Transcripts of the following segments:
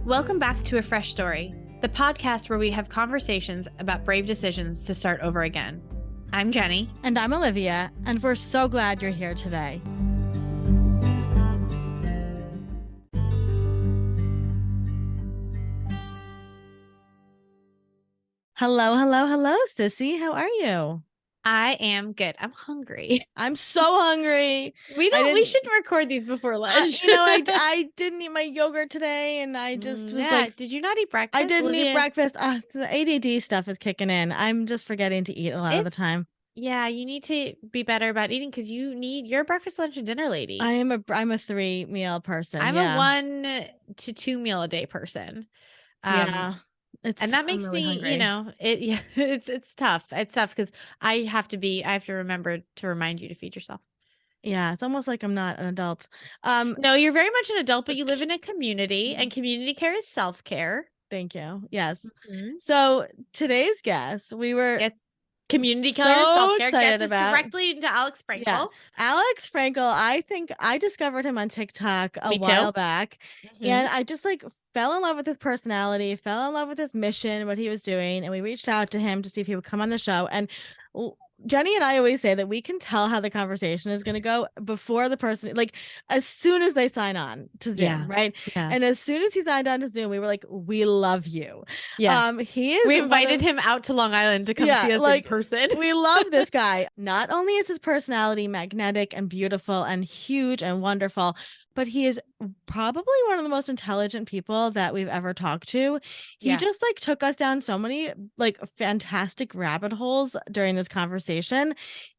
Welcome back to A Fresh Story, the podcast where we have conversations about brave decisions to start over again. I'm Jenny. And I'm Olivia, and we're so glad you're here today. Hello, sissy. How are you? I am good. I'm hungry. I'm so hungry. We should record these before lunch. I didn't eat my yogurt today, and I just was like, did you not eat breakfast? I didn't eat breakfast. The ADD stuff is kicking in. I'm just forgetting to eat a lot of the time. Yeah, you need to be better about eating because you're a breakfast, lunch, and dinner lady. I'm a 3-meal person. I'm a 1 to 2 meal a day person. Yeah. And that makes me, hungry. It's tough. It's tough because I have to remember to remind you to feed yourself. Yeah, it's almost like I'm not an adult. No, you're very much an adult, but you live in a community, and community care is self-care. Thank you. Yes. Mm-hmm. So today's guest, community care is self-care gets us directly into Alex Frankel. Yeah. Alex Frankel, I think I discovered him on TikTok a while back, and I just fell in love with his personality, fell in love with his mission, what he was doing, and we reached out to him to see if he would come on the show. And Jenny and I always say that we can tell how the conversation is going to go before the person, as soon as they sign on to Zoom, right? Yeah. And as soon as he signed on to Zoom, we were like, we love you. Yeah. We invited him out to Long Island to come see us in person. We love this guy. Not only is his personality magnetic and beautiful and huge and wonderful, but he is probably one of the most intelligent people that we've ever talked to. He just took us down so many fantastic rabbit holes during this conversation.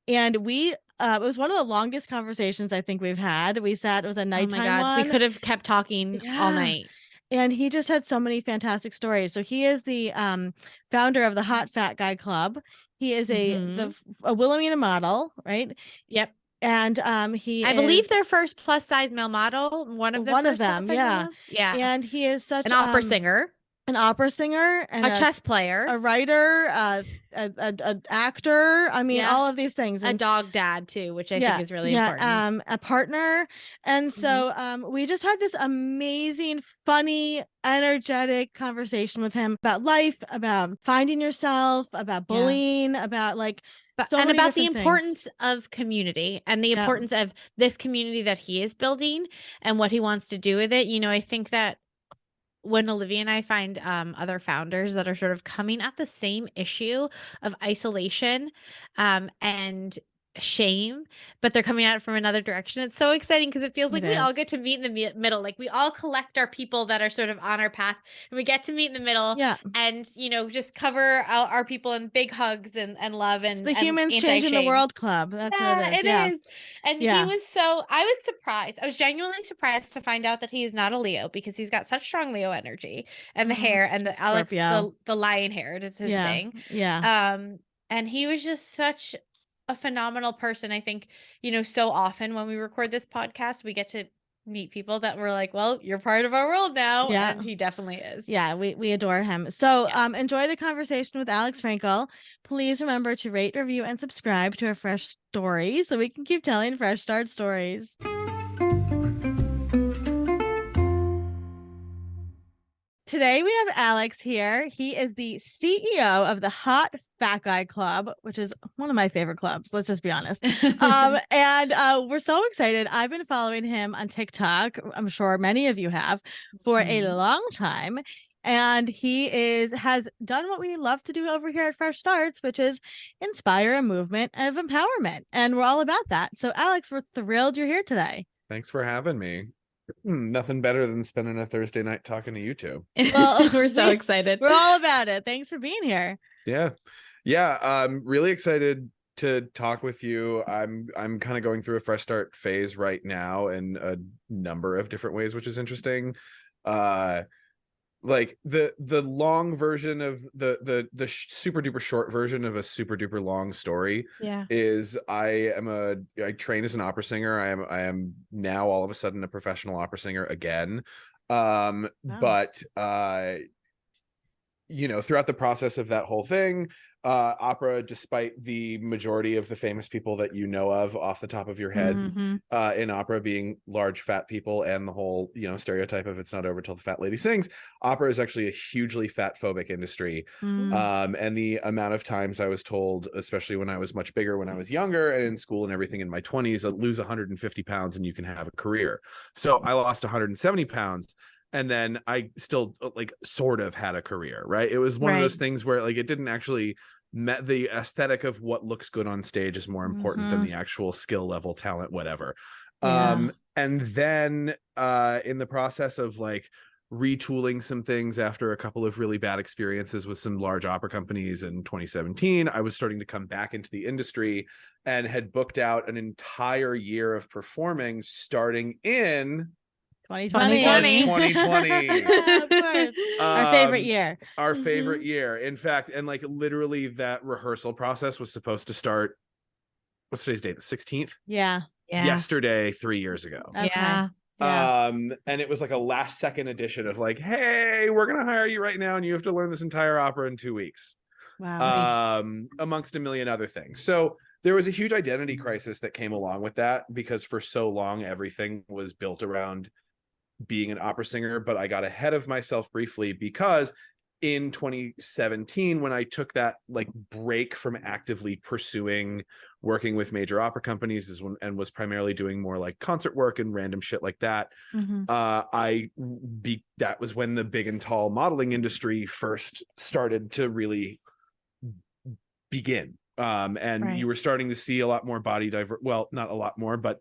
And it was one of the longest conversations I think we've had. It was a nighttime one. We could have kept talking all night. And he just had so many fantastic stories. So he is the founder of the Hot Fat Guy Club. He is a Wilhelmina model, right? Yep. And I believe their first plus size male model, one of them, yeah. And he is such an opera singer, and a chess player, a writer, an actor. I mean, all of these things. And a dog dad too, which I think is really important. A partner. And so we just had this amazing, funny, energetic conversation with him about life, about finding yourself, about bullying, about about the importance of community and the importance of this community that he is building and what he wants to do with it. I think that when Olivia and I find other founders that are sort of coming at the same issue of isolation and shame, but they're coming at it from another direction, it's so exciting because it feels like we all get to meet in the middle. We all collect our people that are sort of on our path, and we get to meet in the middle and just cover our people in big hugs and love. And it's the Humans Changing the World Club. That's what it is. It is. And I was surprised. I was genuinely surprised to find out that he is not a Leo, because he's got such strong Leo energy, and the hair, and the Alex, the lion hair is his thing. And he was just such a phenomenal person. I think, so often when we record this podcast, we get to meet people that we're like, well, you're part of our world now. Yeah. And he definitely is. Yeah, we adore him. So enjoy the conversation with Alex Frankel. Please remember to rate, review, and subscribe to A Fresh Story so we can keep telling fresh start stories. Today we have Alex here. He is the CEO of the Hot Fat Guy Club, which is one of my favorite clubs. Let's just be honest. And we're so excited. I've been following him on TikTok. I'm sure many of you have, for a long time. And he has done what we love to do over here at Fresh Starts, which is inspire a movement of empowerment. And we're all about that. So Alex, we're thrilled you're here today. Thanks for having me. Nothing better than spending a Thursday night talking to you two. Well, we're so excited. We're all about it. Thanks for being here. Yeah. I'm really excited to talk with you. I'm kind of going through a fresh start phase right now in a number of different ways, which is interesting. The long version of the super duper short version of a super duper long story is I train as an opera singer. I am now all of a sudden a professional opera singer again. But throughout the process of that whole thing, opera, despite the majority of the famous people that you know of off the top of your head in opera being large fat people, and the whole, you know, stereotype of it's not over till the fat lady sings. Opera is actually a hugely fat phobic industry. And the amount of times I was told, especially when I was much bigger, when I was younger and in school and everything in my 20s, lose 150 pounds and you can have a career. So I lost 170 pounds. And then I still like sort of had a career, right? It was one of those things where like it didn't actually met the aesthetic of what looks good on stage is more important than the actual skill level, talent, whatever. And then in the process of like retooling some things after a couple of really bad experiences with some large opera companies in 2017, I was starting to come back into the industry and had booked out an entire year of performing starting in 2020. 2020. Yeah, of course. Our favorite year. Our favorite year. In fact, and like literally that rehearsal process was supposed to start, what's today's date? The 16th? Yeah. Yesterday, 3 years ago. Okay. Yeah. And it was like a last second edition of like, hey, we're gonna hire you right now and you have to learn this entire opera in 2 weeks. Wow. Amongst a million other things. So there was a huge identity crisis that came along with that, because for so long everything was built around being an opera singer. But I got ahead of myself briefly, because in 2017, when I took that like break from actively pursuing working with major opera companies and was primarily doing more like concert work and random shit like that, that was when the big and tall modeling industry first started to really begin. And you were starting to see a lot more body well, not a lot more, but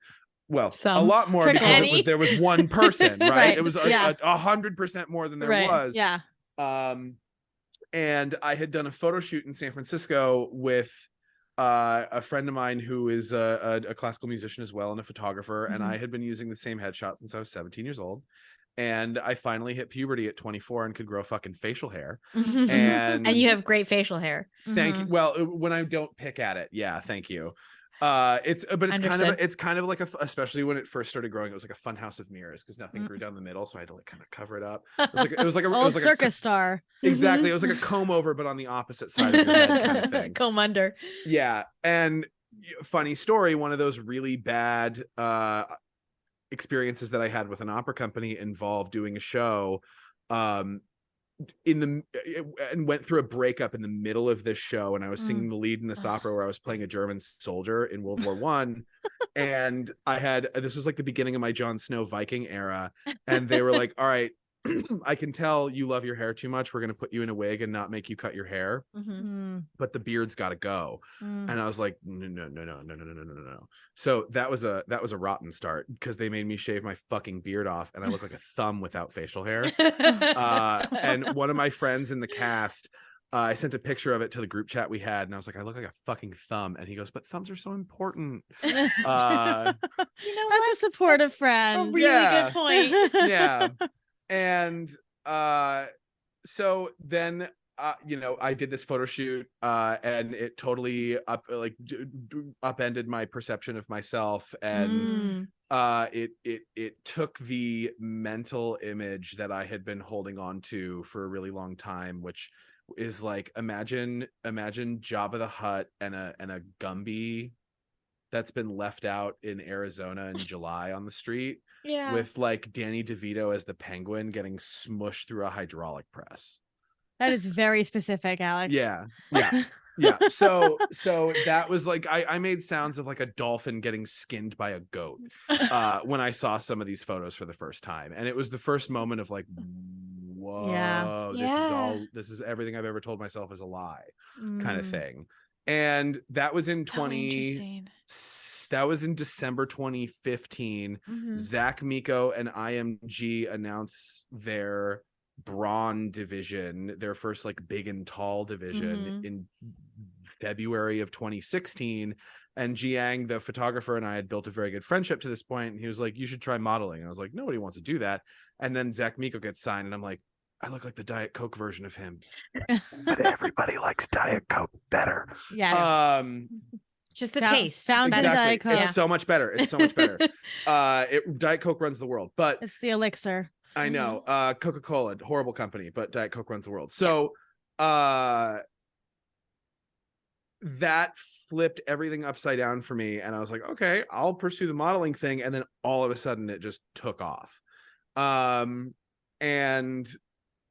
a lot more, because there was one person, right? It was 100% more than there was. Yeah. And I had done a photo shoot in San Francisco with a friend of mine who is a classical musician as well and a photographer. And I had been using the same headshot since I was 17 years old. And I finally hit puberty at 24 and could grow fucking facial hair. And you have great facial hair. Thank you. Well, when I don't pick at it. Yeah. Thank you. It's kind of like especially when it first started growing, it was like a fun house of mirrors, because nothing grew down the middle, so I had to like kind of cover it up. It was like a circus star. Exactly. It was like a comb over, but on the opposite side of your head kind of thing. Comb under. Yeah. And funny story, one of those really bad experiences that I had with an opera company involved doing a show and went through a breakup in the middle of this show, and I was singing the lead in this opera where I was playing a German soldier in World War One. And this was like the beginning of my Jon Snow Viking era, and they were like, all right, I can tell you love your hair too much, we're going to put you in a wig and not make you cut your hair, but the beard's got to go. And I was like, no. So that was a rotten start, because they made me shave my fucking beard off and I look like a thumb without facial hair. And one of my friends in the cast, I sent a picture of it to the group chat we had, and I was like, I look like a fucking thumb. And he goes, but thumbs are so important. You know That's a supportive friend. A really good point. Yeah. And so then I did this photo shoot and it totally upended my perception of myself, and it took the mental image that I had been holding on to for a really long time, which is like, imagine Jabba the Hutt and a Gumby that's been left out in Arizona in July on the street, with like Danny DeVito as the penguin getting smushed through a hydraulic press. That is very specific, Alex. Yeah. So that was like, I made sounds of like a dolphin getting skinned by a goat when I saw some of these photos for the first time, and it was the first moment of like, whoa, this is everything I've ever told myself is a lie, kind of thing. And that was in that was in December 2015. Zach Miko and IMG announced their Brawn division, their first like big and tall division, in February of 2016. And Jiang, the photographer, and I had built a very good friendship to this point. And he was like, you should try modeling. And I was like, nobody wants to do that. And then Zach Miko gets signed, and I'm like, I look like the Diet Coke version of him. But everybody likes Diet Coke better. Yeah. Just the taste. Found Diet Coke. It's so much better. Diet Coke runs the world, but it's the elixir. I know. Coca-Cola, horrible company, but Diet Coke runs the world. So that flipped everything upside down for me, and I was like, okay, I'll pursue the modeling thing. And then all of a sudden it just took off. And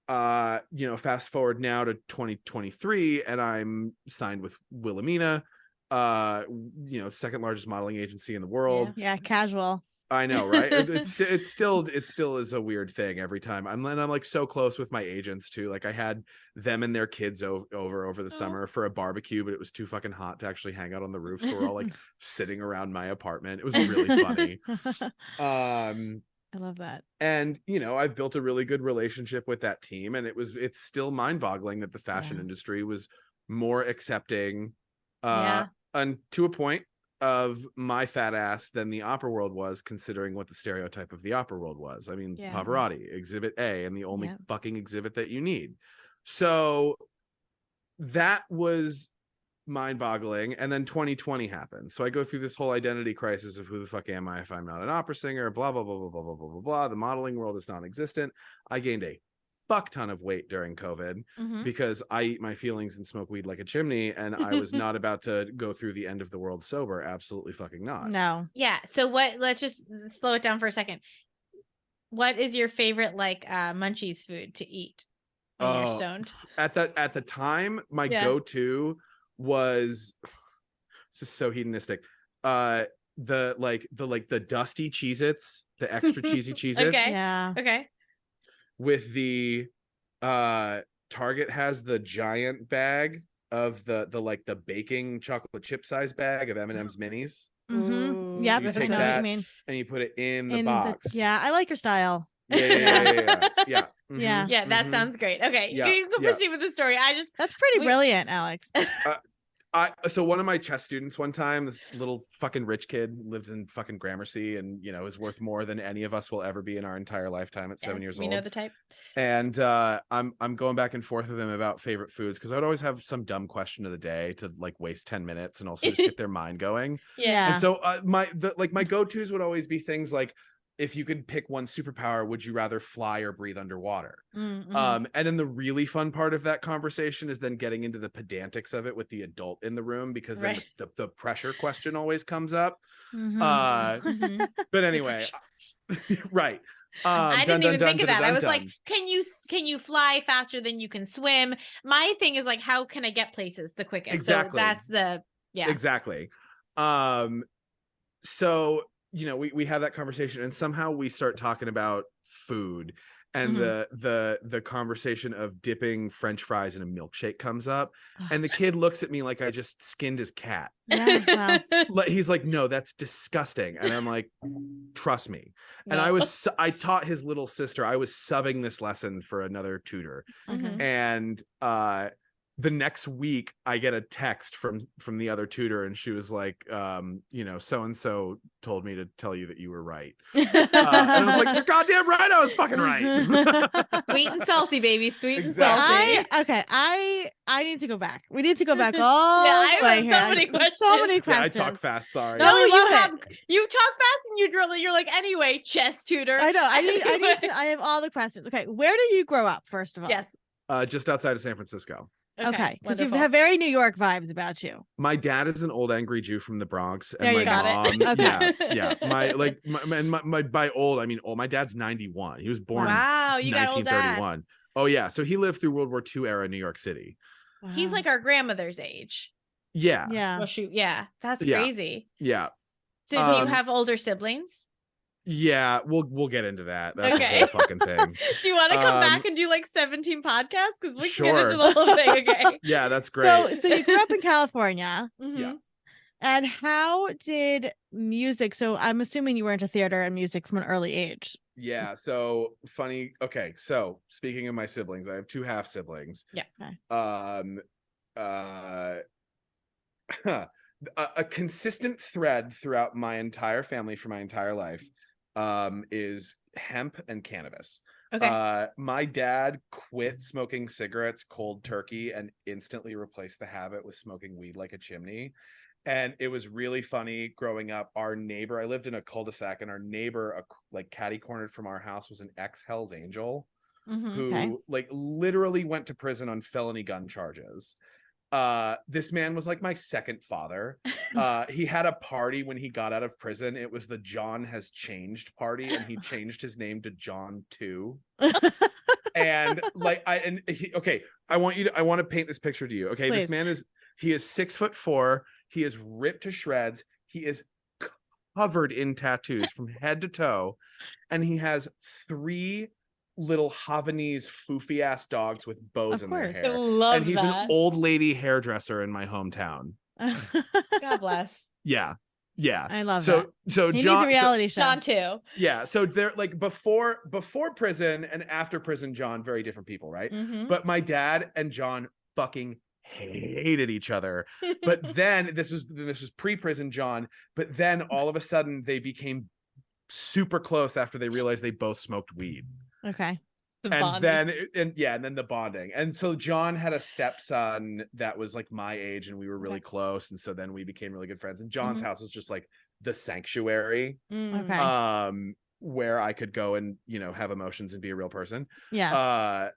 fast forward now to 2023, and I'm signed with Wilhelmina, second largest modeling agency in the world. Yeah, casual. I know, right? It still is a weird thing every time. I'm like so close with my agents too. Like I had them and their kids over the summer for a barbecue, but it was too fucking hot to actually hang out on the roof. So we're all like sitting around my apartment. It was really funny. I love that. And I've built a really good relationship with that team, and it's still mind-boggling that the fashion industry was more accepting and to a point of my fat ass than the opera world was, considering what the stereotype of the opera world was. I mean, Pavarotti, exhibit A, and the only fucking exhibit that you need. So that was mind-boggling. And then 2020 happened. So I go through this whole identity crisis of who the fuck am I if I'm not an opera singer, blah, blah, blah, blah, blah, blah, blah, blah, blah. The modeling world is non-existent. I gained a fuck ton of weight during COVID because I eat my feelings and smoke weed like a chimney, and I was not about to go through the end of the world sober. Absolutely fucking not. No. Yeah. So let's just slow it down for a second. What is your favorite munchies food to eat when you're stoned? At the time, my go-to was, this is so hedonistic. The dusty Cheez-Its, the extra cheesy Cheez-Its. Okay. Yeah. Okay. With the Target has the giant bag of the baking chocolate chip size bag of M&M's minis. Yeah, you take that and you put it in the box. I like your style. Yeah. Yeah, that sounds great. Okay, you can proceed with the story. That's pretty brilliant, Alex. So one of my chess students one time, this little fucking rich kid, lives in fucking Gramercy, and is worth more than any of us will ever be in our entire lifetime at 7 years old. We know the type. And I'm going back and forth with him about favorite foods, because I would always have some dumb question of the day to waste 10 minutes and also just get their mind going. Yeah. And so my go-tos would always be things like, if you could pick one superpower, would you rather fly or breathe underwater? And then the really fun part of that conversation is then getting into the pedantics of it with the adult in the room, because then the pressure question always comes up. But anyway, right. I didn't even think of that. I was like, can you fly faster than you can swim? My thing is how can I get places the quickest? Exactly. So that's exactly. So we have that conversation, and somehow we start talking about food, and the conversation of dipping French fries in a milkshake comes up, and the kid looks at me like I just skinned his cat. Yeah, wow. He's like, no, that's disgusting. And I'm like, trust me. No. And I taught his little sister, I was subbing this lesson for another tutor. And the next week I get a text from the other tutor, and she was like, so-and-so told me to tell you that you were right. And I was like, you're goddamn right, I was fucking right. Sweet and salty, baby. Sweet and salty. I need to go back. We need to go back all the way here. So many questions. So many questions. Yeah, I talk fast, sorry. No, you talk fast, and you're like, anyway, chess tutor. I know. I have all the questions. Okay, where did you grow up, first of all? Yes. Just outside of San Francisco. Okay, because you have very New York vibes about you. My dad is an old angry Jew from the Bronx, and there my mom, okay. my by old, I mean old. My dad's 91. He was born in you 1931. Oh yeah, so he lived through World War II era New York City. Wow. He's like our grandmother's age. Yeah. Well, shoot, that's crazy. Yeah. So do you have older siblings? Yeah, we'll get into that. That's a whole fucking thing. Do you want to come back and do 17 podcasts? Because we can get into the whole thing. Okay. Yeah, that's great. So you grew up in California. Yeah. And how did music? So I'm assuming you were into theater and music from an early age. Yeah. So funny. Okay. So speaking of my siblings, I have 2 half siblings. Yeah. Okay. A consistent thread throughout my entire family for my entire life is hemp and cannabis. Okay. My dad quit smoking cigarettes cold turkey and instantly replaced the habit with smoking weed like a chimney. And it was really funny growing up. Our neighbor, I lived in a cul-de-sac, and our neighbor, catty cornered from our house, was an ex-Hell's Angel who literally went to prison on felony gun charges. This man was like my second father. He had a party when he got out of prison. It was the John Has Changed party, and he changed his name to John 2. And like I want to paint this picture to you. Okay, Please. this man he is 6'4". He is ripped to shreds. He is covered in tattoos from head to toe, and he has 3 little Havanese foofy ass dogs with bows in their hair. I love and he's that. an old lady hairdresser in my hometown. God bless. Yeah. I love so that. so He John needs a reality show. John too. Yeah, so they're like before prison and after prison, John, very different people, right? But my dad and John fucking hated each other. But then this was pre-prison John, but then all of a sudden they became super close after they realized they both smoked weed. Okay. And then the bonding. And so John had a stepson that was like my age, and we were really close, and so then we became really good friends. And John's house was just like the sanctuary, where I could go and, you know, have emotions and be a real person. Yeah.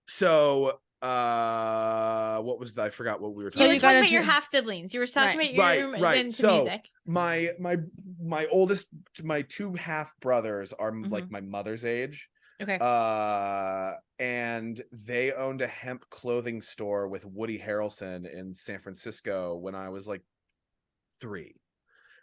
So what was that? I forgot what we were talking You were about. talking about your half siblings. You were talking about your into So music. my oldest, my 2 half brothers are like my mother's age. Okay. And they owned a hemp clothing store with Woody Harrelson in San Francisco when I was like 3.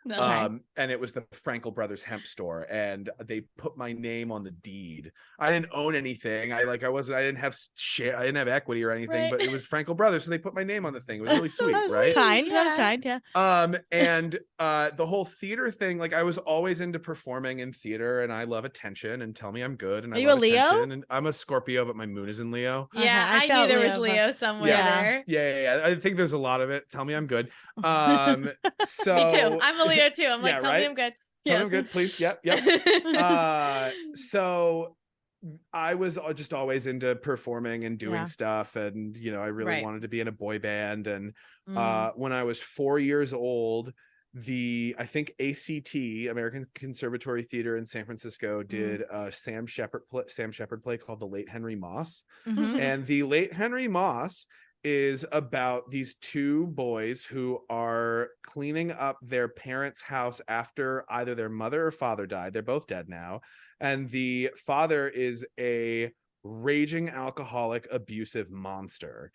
And it was the Frankel Brothers hemp store, and they put my name on the deed. I didn't own anything. I didn't have share. I didn't have equity or anything, but it was Frankel Brothers, so they put my name on the thing. It was really sweet, right? That was kind, yeah. And the whole theater thing, like I was always into performing in theater, and I love attention, and tell me I'm good. And Are you a Leo? And I'm a Scorpio, but my moon is in Leo. Yeah, I knew there was Leo somewhere there. Yeah. I think there's a lot of it. Tell me I'm good. So me too. I'm a Leo too. I'm like, tell me I'm good. Tell me I'm good, please. Yep. So I was just always into performing and doing stuff, and you know, I really wanted to be in a boy band. And when I was 4 years old, I think ACT, American Conservatory Theater in San Francisco, did a Sam Shepard play called The Late Henry Moss. And The Late Henry Moss is about these 2 boys who are cleaning up their parents' house after either their mother or father died. They're both dead now. And the father is a raging alcoholic, abusive monster.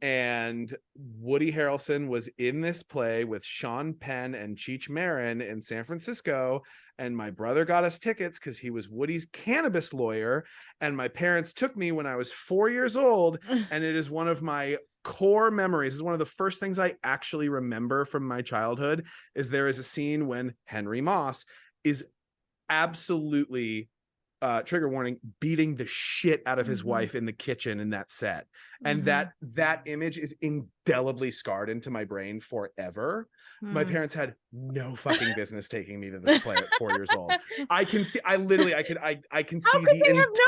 And Woody Harrelson was in this play with Sean Penn and Cheech Marin in San Francisco. And my brother got us tickets because he was Woody's cannabis lawyer. And my parents took me when I was 4 years old. And it is one of my core memories. Is one of the first things I actually remember from my childhood. Is there is a scene when Henry Moss is absolutely trigger warning, beating the shit out of his wife in the kitchen in that set. And that image is indelibly scarred into my brain forever. My parents had no fucking business taking me to this play at 4 years old. I can see the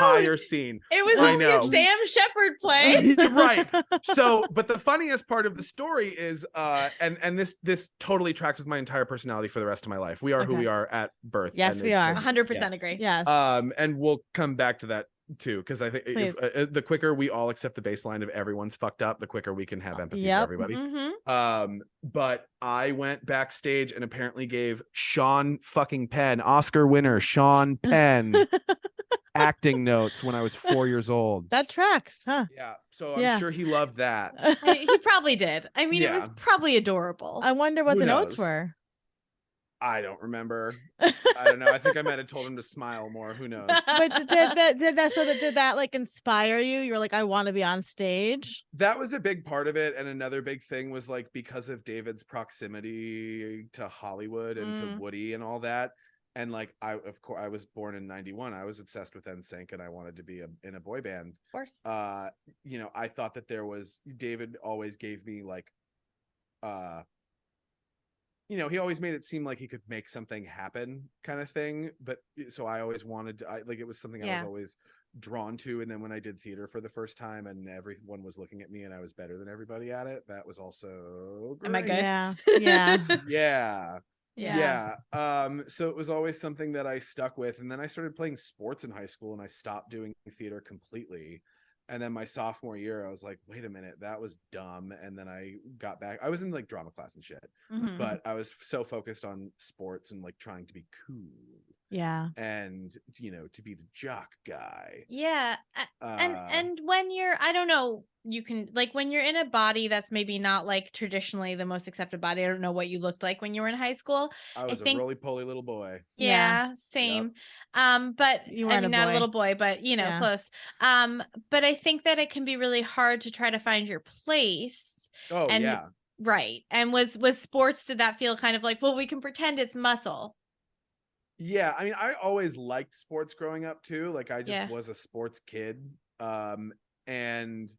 entire scene. It was a Sam Shepard play. Right. So, but the funniest part of the story is, and this totally tracks with my entire personality for the rest of my life. We are who we are at birth. Yes, we are. 100% agree. Yes. And we'll come back to that too, because I think if, the quicker we all accept the baseline of everyone's fucked up, the quicker we can have empathy for everybody. But I went backstage and apparently gave Sean fucking Penn, Oscar winner Sean Penn, acting notes when I was 4 years old. That tracks, huh? Yeah. So I'm sure he loved that. He probably did. I mean, it was probably adorable. I wonder what the notes were. I don't remember. I don't know. I think I might have told him to smile more. Who knows? But did that like inspire you? You were like, I want to be on stage. That was a big part of it. And another big thing was like, because of David's proximity to Hollywood and to Woody and all that. And like, I was born in 91. I was obsessed with NSYNC and I wanted to be in a boy band. Of course. You know, I thought that David always gave me like, you know, he always made it seem like he could make something happen kind of thing. But so I always wanted it was something I was always drawn to. And then when I did theater for the first time and everyone was looking at me and I was better than everybody at it, that was also great. Am I good? Yeah. So it was always something that I stuck with. And then I started playing sports in high school and I stopped doing theater completely. And then my sophomore year, I was like, wait a minute, that was dumb. And then I got back. I was in like drama class and shit, but I was so focused on sports and like trying to be cool. Yeah. And, to be the jock guy. Yeah. And when you're, I don't know, you can, like, when you're in a body that's maybe not like traditionally the most accepted body. I don't know what you looked like when you were in high school. I was a roly-poly little boy. Yeah, same. Yep. But you I mean, not a little boy, but close. But I think that it can be really hard to try to find your place. Oh, and, yeah. Right. And was sports, did that feel kind of like, well, we can pretend it's muscle? Yeah, I mean, I always liked sports growing up too. Like I just was a sports kid. And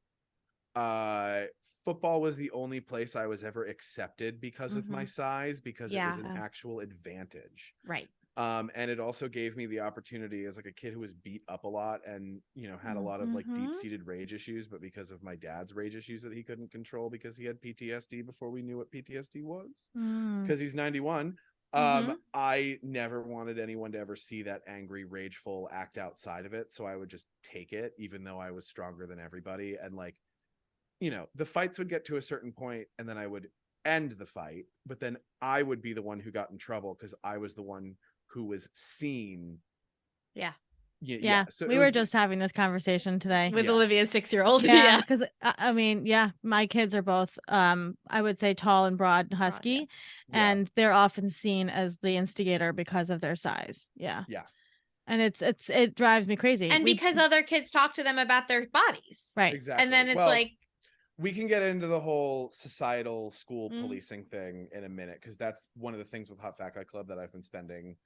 football was the only place I was ever accepted because of my size, because it was an actual advantage. Right. And it also gave me the opportunity as like a kid who was beat up a lot and, had a lot of like deep-seated rage issues, but because of my dad's rage issues that he couldn't control because he had PTSD before we knew what PTSD was, because he's 91. I never wanted anyone to ever see that angry, rageful act outside of it. So I would just take it, even though I was stronger than everybody. And like, the fights would get to a certain point and then I would end the fight, but then I would be the one who got in trouble because I was the one who was seen. Yeah. So we were just having this conversation today with Olivia's 6-year-old. Yeah, because I mean, my kids are both I would say tall and broad and husky, and they're often seen as the instigator because of their size. Yeah. And it drives me crazy. And because other kids talk to them about their bodies. Right. Exactly. And then it's like, we can get into the whole societal school policing thing in a minute, because that's one of the things with Hot Fat Guy Club that I've been spending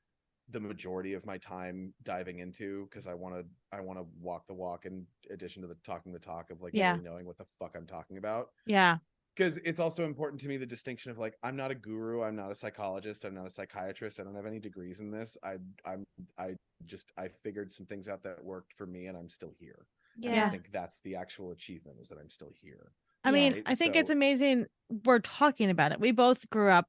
the majority of my time diving into, because I want to walk the walk in addition to the talking the talk of like really knowing what the fuck I'm talking about. Yeah. Because it's also important to me, the distinction of like, I'm not a guru, I'm not a psychologist, I'm not a psychiatrist, I don't have any degrees in this. I figured some things out that worked for me and I'm still here. Yeah. And I think that's the actual achievement, is that I'm still here. I mean, I think it's amazing we're talking about it. We both grew up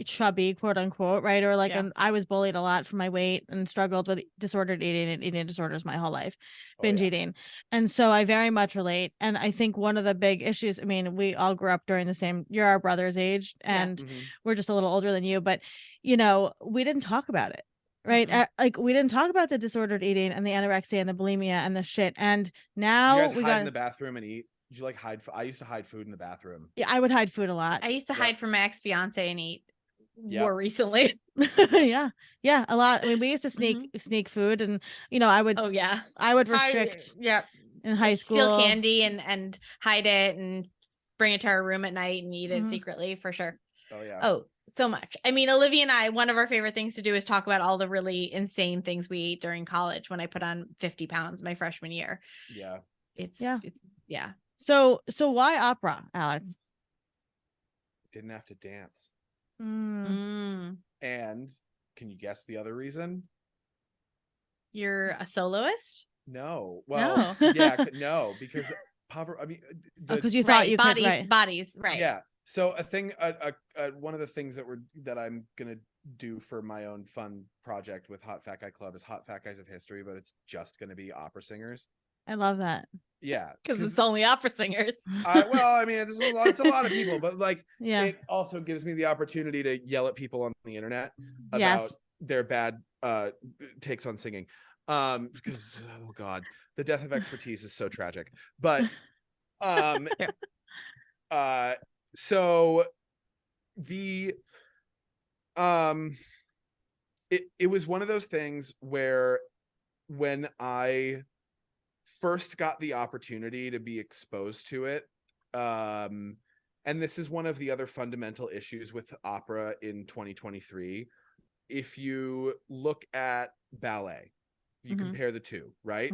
chubby, quote unquote, right? Or like I was bullied a lot for my weight and struggled with disordered eating and eating disorders my whole life, binge eating. And so I very much relate. And I think one of the big issues, I mean, we all grew up during the same, you're our brother's age and we're just a little older than you, but we didn't talk about it. Right. Like we didn't talk about the disordered eating and the anorexia and the bulimia and the shit. And now we got in the bathroom and eat. Did you like hide? I used to hide food in the bathroom. Yeah, I would hide food a lot. I used to hide from my ex-fiance and eat more recently. Yeah, a lot. I mean, we used to sneak food, and I would. Oh yeah, I would restrict. In high school, steal candy and hide it and bring it to our room at night and eat it secretly for sure. Oh yeah. Oh, so much. I mean, Olivia and I, one of our favorite things to do is talk about all the really insane things we ate during college. When I put on 50 pounds my freshman year. Yeah. It's So why opera, Alex? Didn't have to dance. Mm. And can you guess the other reason? You're a soloist? No. Well, no. No, because poverty. I mean, because you thought you could, bodies, right? Yeah. So one of the things that I'm gonna do for my own fun project with Hot Fat Guy Club is Hot Fat Guys of History, but it's just gonna be opera singers. I love that. Yeah, because it's only opera singers. Well, I mean, it's a lot of people, but like, it also gives me the opportunity to yell at people on the internet about their bad takes on singing. Because oh god, the death of expertise is so tragic. But so the it was one of those things where when I first got the opportunity to be exposed to it, and this is one of the other fundamental issues with opera in 2023. If you look at ballet, you compare the two, right?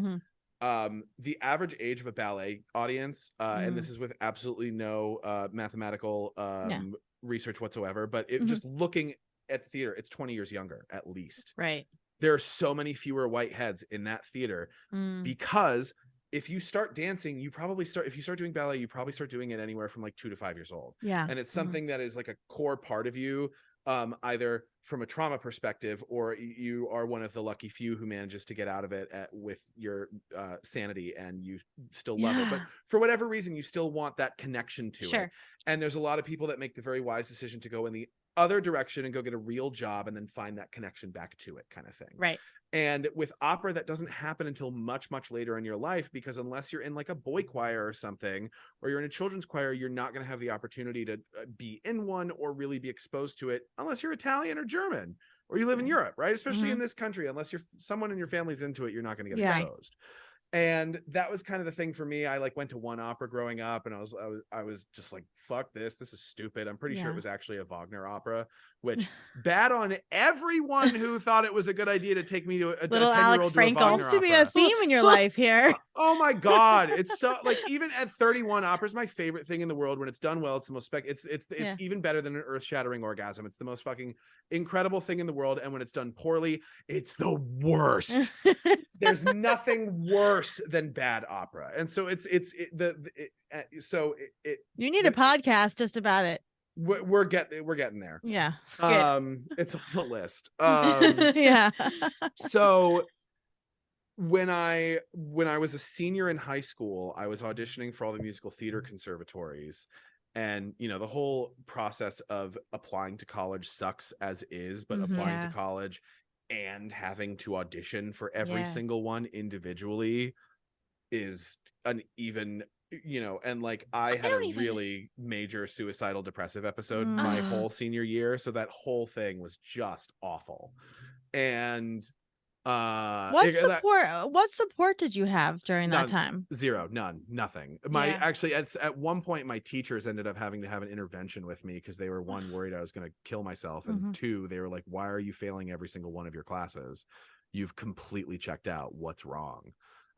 The average age of a ballet audience, and this is with absolutely no mathematical research whatsoever, but just looking at the theater, it's 20 years younger at least. Right. There are so many fewer white heads in that theater because if you start dancing, if you start doing ballet, you probably start doing it anywhere from like 2 to 5 years old. Yeah. And it's something that is like a core part of you, either from a trauma perspective, or you are one of the lucky few who manages to get out of it with your sanity, and you still love it. But for whatever reason, you still want that connection to it. And there's a lot of people that make the very wise decision to go in the other direction and go get a real job and then find that connection back to it, kind of thing. Right. And with opera, that doesn't happen until much, much later in your life, because unless you're in like a boy choir or something, or you're in a children's choir, you're not going to have the opportunity to be in one or really be exposed to it unless you're Italian or German, or you live in Europe, right? Especially in this country, unless you're someone in your family's into it, you're not going to get exposed. And that was kind of the thing for me. I like went to one opera growing up, and I was just like, fuck this is stupid. I'm pretty sure it was actually a Wagner opera, which bad on everyone who thought it was a good idea to take me to a little 10-year-old Alex to a Frankel. Wagner Seems to be opera. a theme in your life here. Oh my God. It's so like, even at 31, opera is my favorite thing in the world. When it's done well, it's the most it's even better than an earth-shattering orgasm. It's the most fucking incredible thing in the world. And when it's done poorly, it's the worst. There's nothing worse than bad opera. And so you need a podcast just about it. We're getting there. Yeah. It's on the list. Yeah. So when I was a senior in high school, I was auditioning for all the musical theater conservatories. And, you know, the whole process of applying to college sucks as is, but applying to college and having to audition for every single one individually is an even, you know, and like I had a really major suicidal depressive episode my whole senior year. So that whole thing was just awful. And what support did you have during that time? Zero, none, nothing. Actually at one point my teachers ended up having to have an intervention with me because they were, one, worried I was going to kill myself, and two, they were like, why are you failing every single one of your classes? You've completely checked out. What's wrong?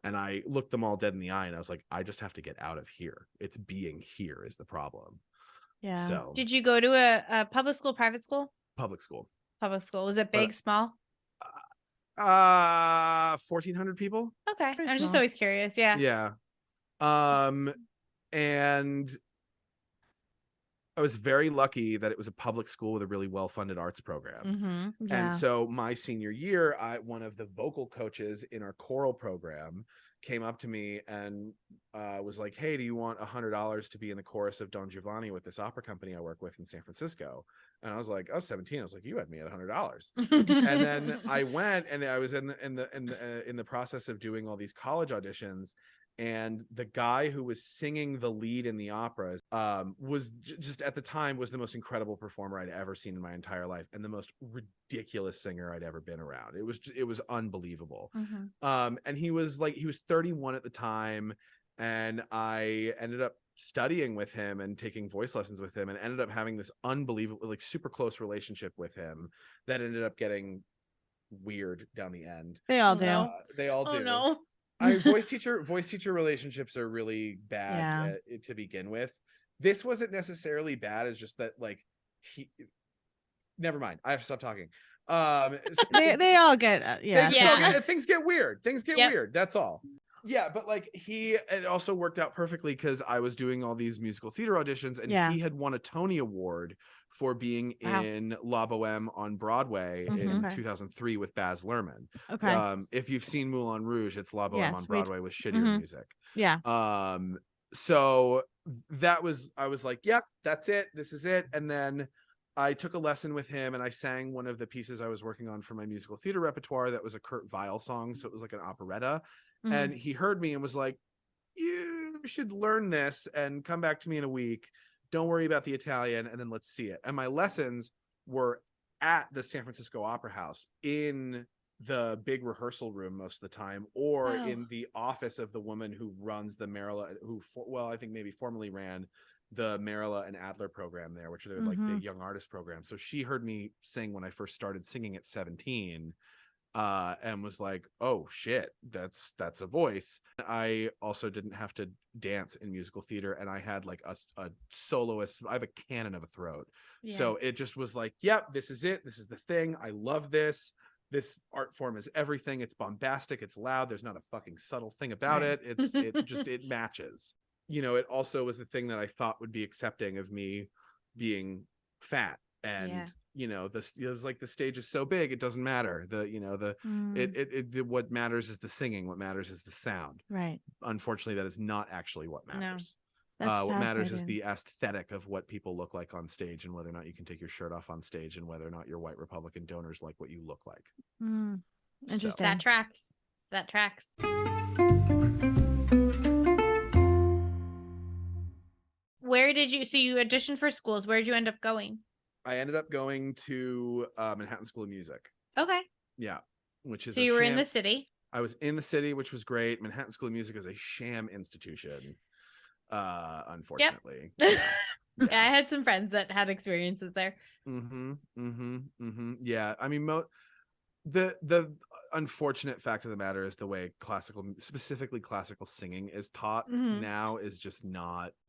And I looked them all dead in the eye and I was like, I just have to get out of here. It's being here is the problem. Yeah. So did you go to a public school, private school? Public school. Public school. Was it big, small? 1,400 people. Okay. Pretty I'm just small. always curious. Yeah. And I was very lucky that it was a public school with a really well-funded arts program. And so my senior year, one of the vocal coaches in our choral program came up to me and was like, hey, do you want $100 to be in the chorus of Don Giovanni with this opera company I work with in San Francisco? And I was like, I was 17. I was like, you had me at $100. And then I went, and I was in the process of doing all these college auditions. And the guy who was singing the lead in the operas was just at the time was the most incredible performer I'd ever seen in my entire life, and the most ridiculous singer I'd ever been around. It was unbelievable. And he was 31 at the time, and I ended up studying with him and taking voice lessons with him, and ended up having this unbelievable, like, super close relationship with him that ended up getting weird down the end. They all do. They all do. Oh no. Voice teacher relationships are really bad to begin with. This wasn't necessarily bad. It's just that, like, never mind. I have to stop talking. They all get things get weird. Things get weird. That's all. Yeah, but like it also worked out perfectly because I was doing all these musical theater auditions, and he had won a Tony Award for being in La Boheme on Broadway in 2003 with Baz Luhrmann. Okay. If you've seen Moulin Rouge, it's La Boheme on Broadway with shittier music. Yeah. So I was like, yep, that's it. This is it. And then I took a lesson with him, and I sang one of the pieces I was working on for my musical theater repertoire that was a Kurt Weill song. So it was like an operetta. And he heard me and was like, you should learn this and come back to me in a week. Don't worry about the Italian, and then let's see it. And my lessons were at the San Francisco Opera House in the big rehearsal room most of the time, or in the office of the woman who runs the Marilla, I think maybe formerly ran the Marilla and Adler program there, which are like big young artist programs. So she heard me sing when I first started singing at 17. And was like, oh shit, that's a voice. I also didn't have to dance in musical theater, and I had like a soloist. I have a cannon of a throat. So it just was like, yep, this is it. This is the thing. I love this. This art form is everything. It's bombastic. It's loud. There's not a fucking subtle thing about it. It matches. You know, it also was the thing that I thought would be accepting of me being fat and this, it was like the stage is so big it doesn't matter. What matters is the singing. What matters is the sound. Right. Unfortunately, that is not actually what matters. That's what matters is fascinating. the aesthetic of what people look like on stage, and whether or not you can take your shirt off on stage, and whether or not your white Republican donors like what you look like. Interesting. So. That tracks. Where did you, so you auditioned for schools. Where did you end up going? I ended up going to Manhattan School of Music. Okay. Yeah. Which is so you were in the city. I was in the city, which was great. Manhattan School of Music is a sham institution. Unfortunately. Yep. Yeah. Yeah, I had some friends that had experiences there. Yeah. I mean, the unfortunate fact of the matter is the way specifically classical singing is taught now is just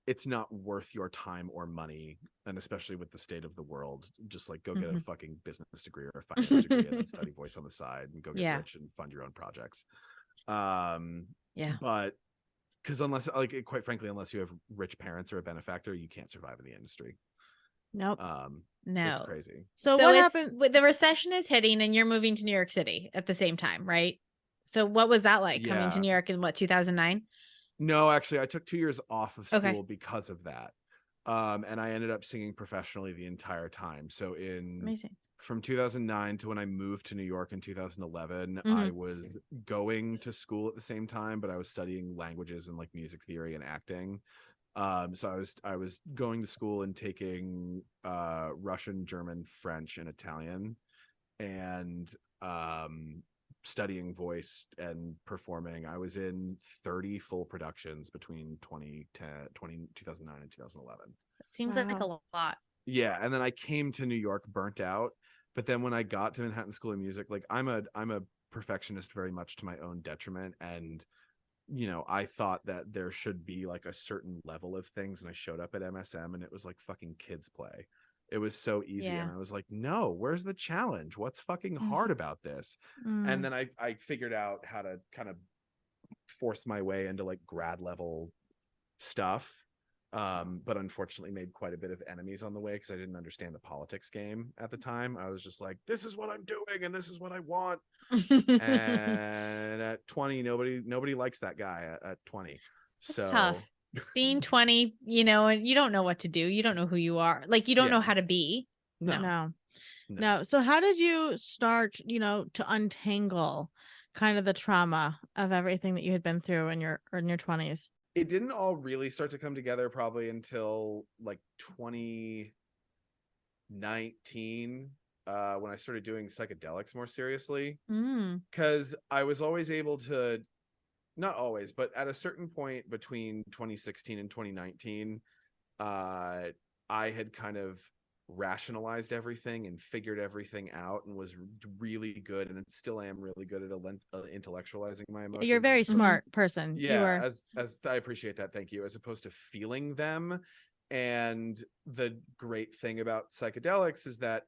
it's not worth your time or money. And especially with the state of the world, just like go get a fucking business degree or a finance degree and then study voice on the side and go get rich and fund your own projects. But because quite frankly, unless you have rich parents or a benefactor, you can't survive in the industry. Nope. No, it's crazy. So what happened? The recession is hitting, and you're moving to New York City at the same time, right? So what was that like coming to New York in 2009? No, actually, I took 2 years off of school because of that, and I ended up singing professionally the entire time. So from 2009 to when I moved to New York in 2011, I was going to school at the same time, but I was studying languages and like music theory and acting. So I was going to school and taking Russian, German, French, and Italian, and studying voice and performing. I was in 30 full productions between 2009 and 2011. It seems like a lot. Yeah, and then I came to New York burnt out. But then when I got to Manhattan School of Music, like I'm a perfectionist very much to my own detriment, and I thought that there should be like a certain level of things, and I showed up at MSM and it was like fucking kids play. It was so easy. And I was like, no, where's the challenge? What's fucking hard about this? And then I figured out how to kind of force my way into like grad level stuff. But unfortunately made quite a bit of enemies on the way because I didn't understand the politics game at the time. I was just like, this is what I'm doing and this is what I want. And at 20, nobody likes that guy at 20. So it's tough. Being 20, and you don't know what to do. You don't know who you are. Like you don't know how to be. No. So how did you start, to untangle kind of the trauma of everything that you had been through in your 20s? It didn't all really start to come together probably until like 2019, when I started doing psychedelics more seriously. Because I was always able to, not always, but at a certain point between 2016 and 2019, I had kind of rationalized everything and figured everything out and was really good, and still am really good at intellectualizing my emotions. You're a very smart person. As I appreciate that, thank you, as opposed to feeling them. And the great thing about psychedelics is that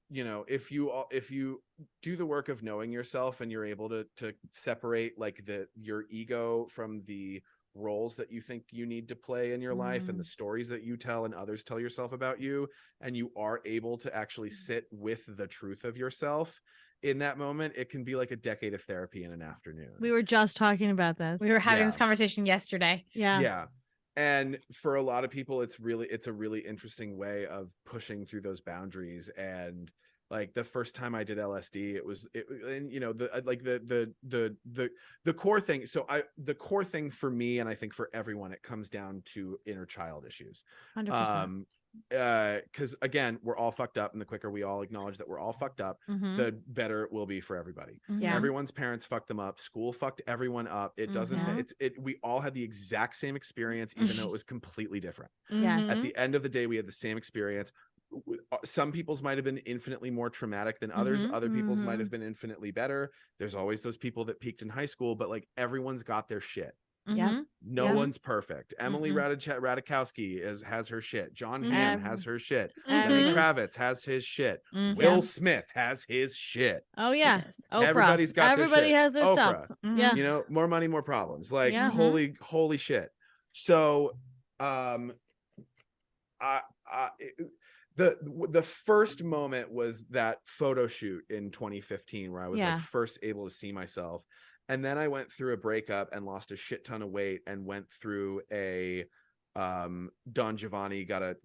if you do the work of knowing yourself and you're able to separate like your ego from the roles that you think you need to play in your life and the stories that you tell and others tell yourself about you, and you are able to actually sit with the truth of yourself in that moment, it can be like a decade of therapy in an afternoon. We were just talking about this. We were having this conversation yesterday. Yeah. And for a lot of people, it's a really interesting way of pushing through those boundaries. And like the first time I did LSD, the core thing. So the core thing for me, and I think for everyone, it comes down to inner child issues. 100%. Because again, we're all fucked up, and the quicker we all acknowledge that we're all fucked up, the better it will be for everybody. Everyone's parents fucked them up, school fucked everyone up. It doesn't we all had the exact same experience, even though it was completely different. At the end of the day, we had the same experience. Some people's might have been infinitely more traumatic than others. Other people's might have been infinitely better. There's always those people that peaked in high school, but like everyone's got their shit. No one's perfect. Emily Ratajkowski has her shit. John Hamm has her shit. Lenny Kravitz has his shit. Will Smith has his shit. Oh yeah. Oprah. Everybody's got Everybody their shit. has their Oprah. stuff. Yeah. More money, more problems. Like holy shit. So The first moment was that photo shoot in 2015 where I was like first able to see myself. And then I went through a breakup and lost a shit ton of weight and went through a Don Giovanni gotta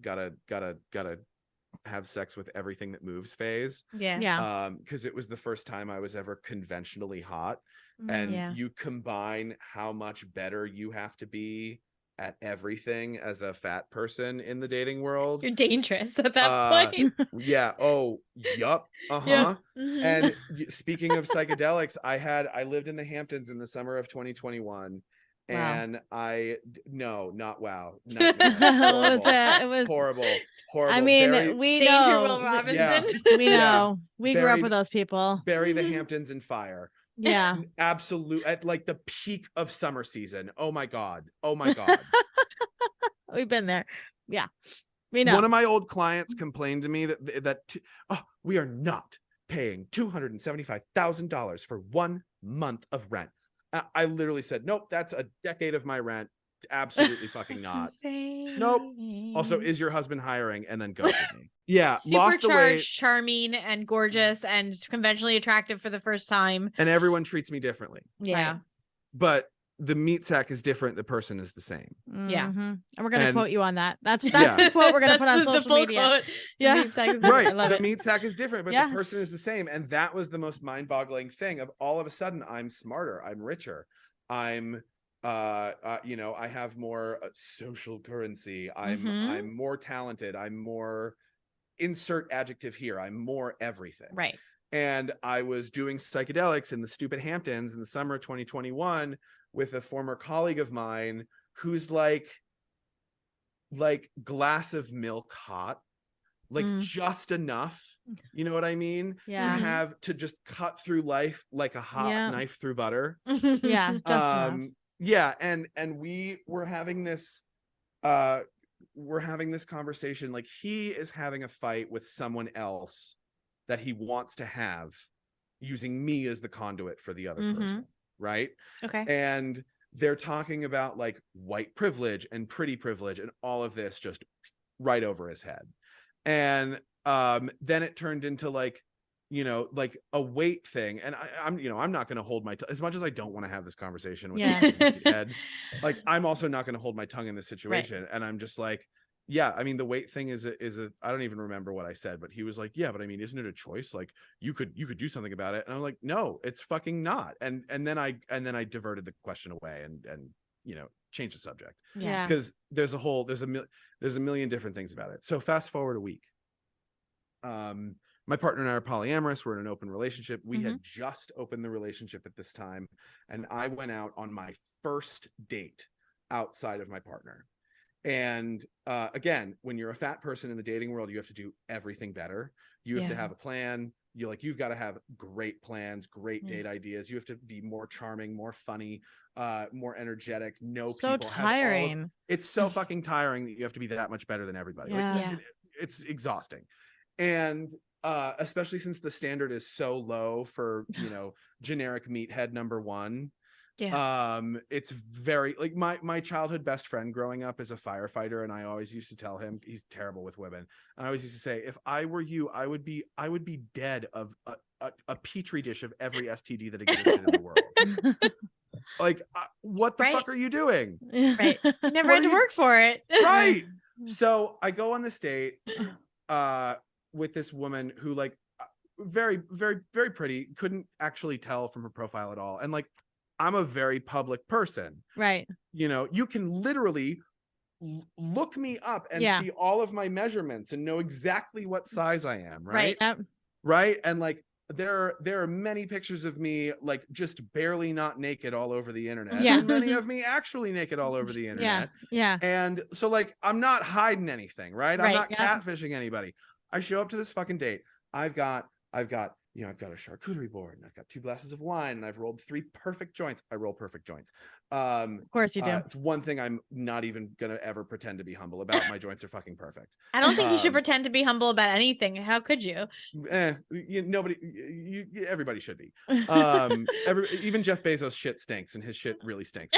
have sex with everything that moves phase. Because it was the first time I was ever conventionally hot. And you combine how much better you have to be at everything as a fat person in the dating world. You're dangerous at that point. Oh, yup. And speaking of psychedelics, I lived in the Hamptons in the summer of 2021. And not wow. It was horrible. I mean, we know Will Robinson. Yeah, we know. We grew up with those people. Bury the Hamptons in fire. Yeah. Absolute at like the peak of summer season. Oh my God. We've been there. Yeah. We know. One of my old clients complained to me that we are not paying $275,000 for 1 month of rent. I literally said, nope, that's a decade of my rent. Absolutely fucking not. Insane. Nope. Also, is your husband hiring? And then ghosted me. Yeah. Lost the weight. Charming and gorgeous and conventionally attractive for the first time. And everyone treats me differently. Yeah. Right. But the meat sack is different. The person is the same. Yeah. And we're going to quote you on that. That's the quote we're going to put on social media. Quote. Yeah. Right. The meat sack is different, but the person is the same. And that was the most mind-boggling thing of all of a sudden, I'm smarter. I'm richer. I'm I have more social currency. I'm more talented. I'm more insert adjective here. I'm more everything. Right. And I was doing psychedelics in the stupid Hamptons in the summer of 2021 with a former colleague of mine who's like glass of milk hot, like just enough. You know what I mean? Yeah. To just cut through life like a hot knife through butter. Yeah. Just enough. Yeah, and we were having this conversation. Like, he is having a fight with someone else that he wants to have, using me as the conduit for the other person, right? Okay. And they're talking about like white privilege and pretty privilege and all of this just right over his head. And then it turned into like a weight thing. And I'm not going to hold my as much as I don't want to have this conversation with this head. Like, I'm also not going to hold my tongue in this situation. Right. And I'm just like, yeah, I mean, the weight thing is I don't even remember what I said, but he was like, yeah, but I mean, isn't it a choice? Like, you could do something about it. And I'm like, no, it's fucking not. And then I diverted the question away and changed the subject. Yeah. Because there's a million different things about it. So fast forward a week. My partner and I are polyamorous. We're in an open relationship. We had just opened the relationship at this time. And I went out on my first date outside of my partner. And again, when you're a fat person in the dating world, you have to do everything better. You have to have a plan. You've got to have great plans, great date ideas. You have to be more charming, more funny, more energetic. So tiring. It's so fucking tiring that you have to be that much better than everybody. It's exhausting. And especially since the standard is so low for generic meathead number one. It's very like my childhood best friend growing up is a firefighter, and I always used to tell him he's terrible with women. And I always used to say, if I were you, I would be dead of a petri dish of every STD that existed in the world. Like, what the fuck are you doing? Right. Never had to work for it. Right. So I go on this date with this woman who, like, very, very, very pretty. Couldn't actually tell from her profile at all. And like, I'm a very public person. Right. You can literally look me up and see all of my measurements and know exactly what size I am. Right. Yep. Right. And like, there are many pictures of me like just barely not naked all over the internet. Yeah. And many of me actually naked all over the internet. Yeah. And so like, I'm not hiding anything, right? I'm not catfishing anybody. I show up to this fucking date. I've got a charcuterie board, and I've got 2 glasses of wine, and I've rolled 3 perfect joints. I roll perfect joints. Of course you do. It's one thing I'm not even gonna ever pretend to be humble about. My joints are fucking perfect. I don't think you should pretend to be humble about anything. How could you? Everybody should be. Even Jeff Bezos' shit stinks, and his shit really stinks.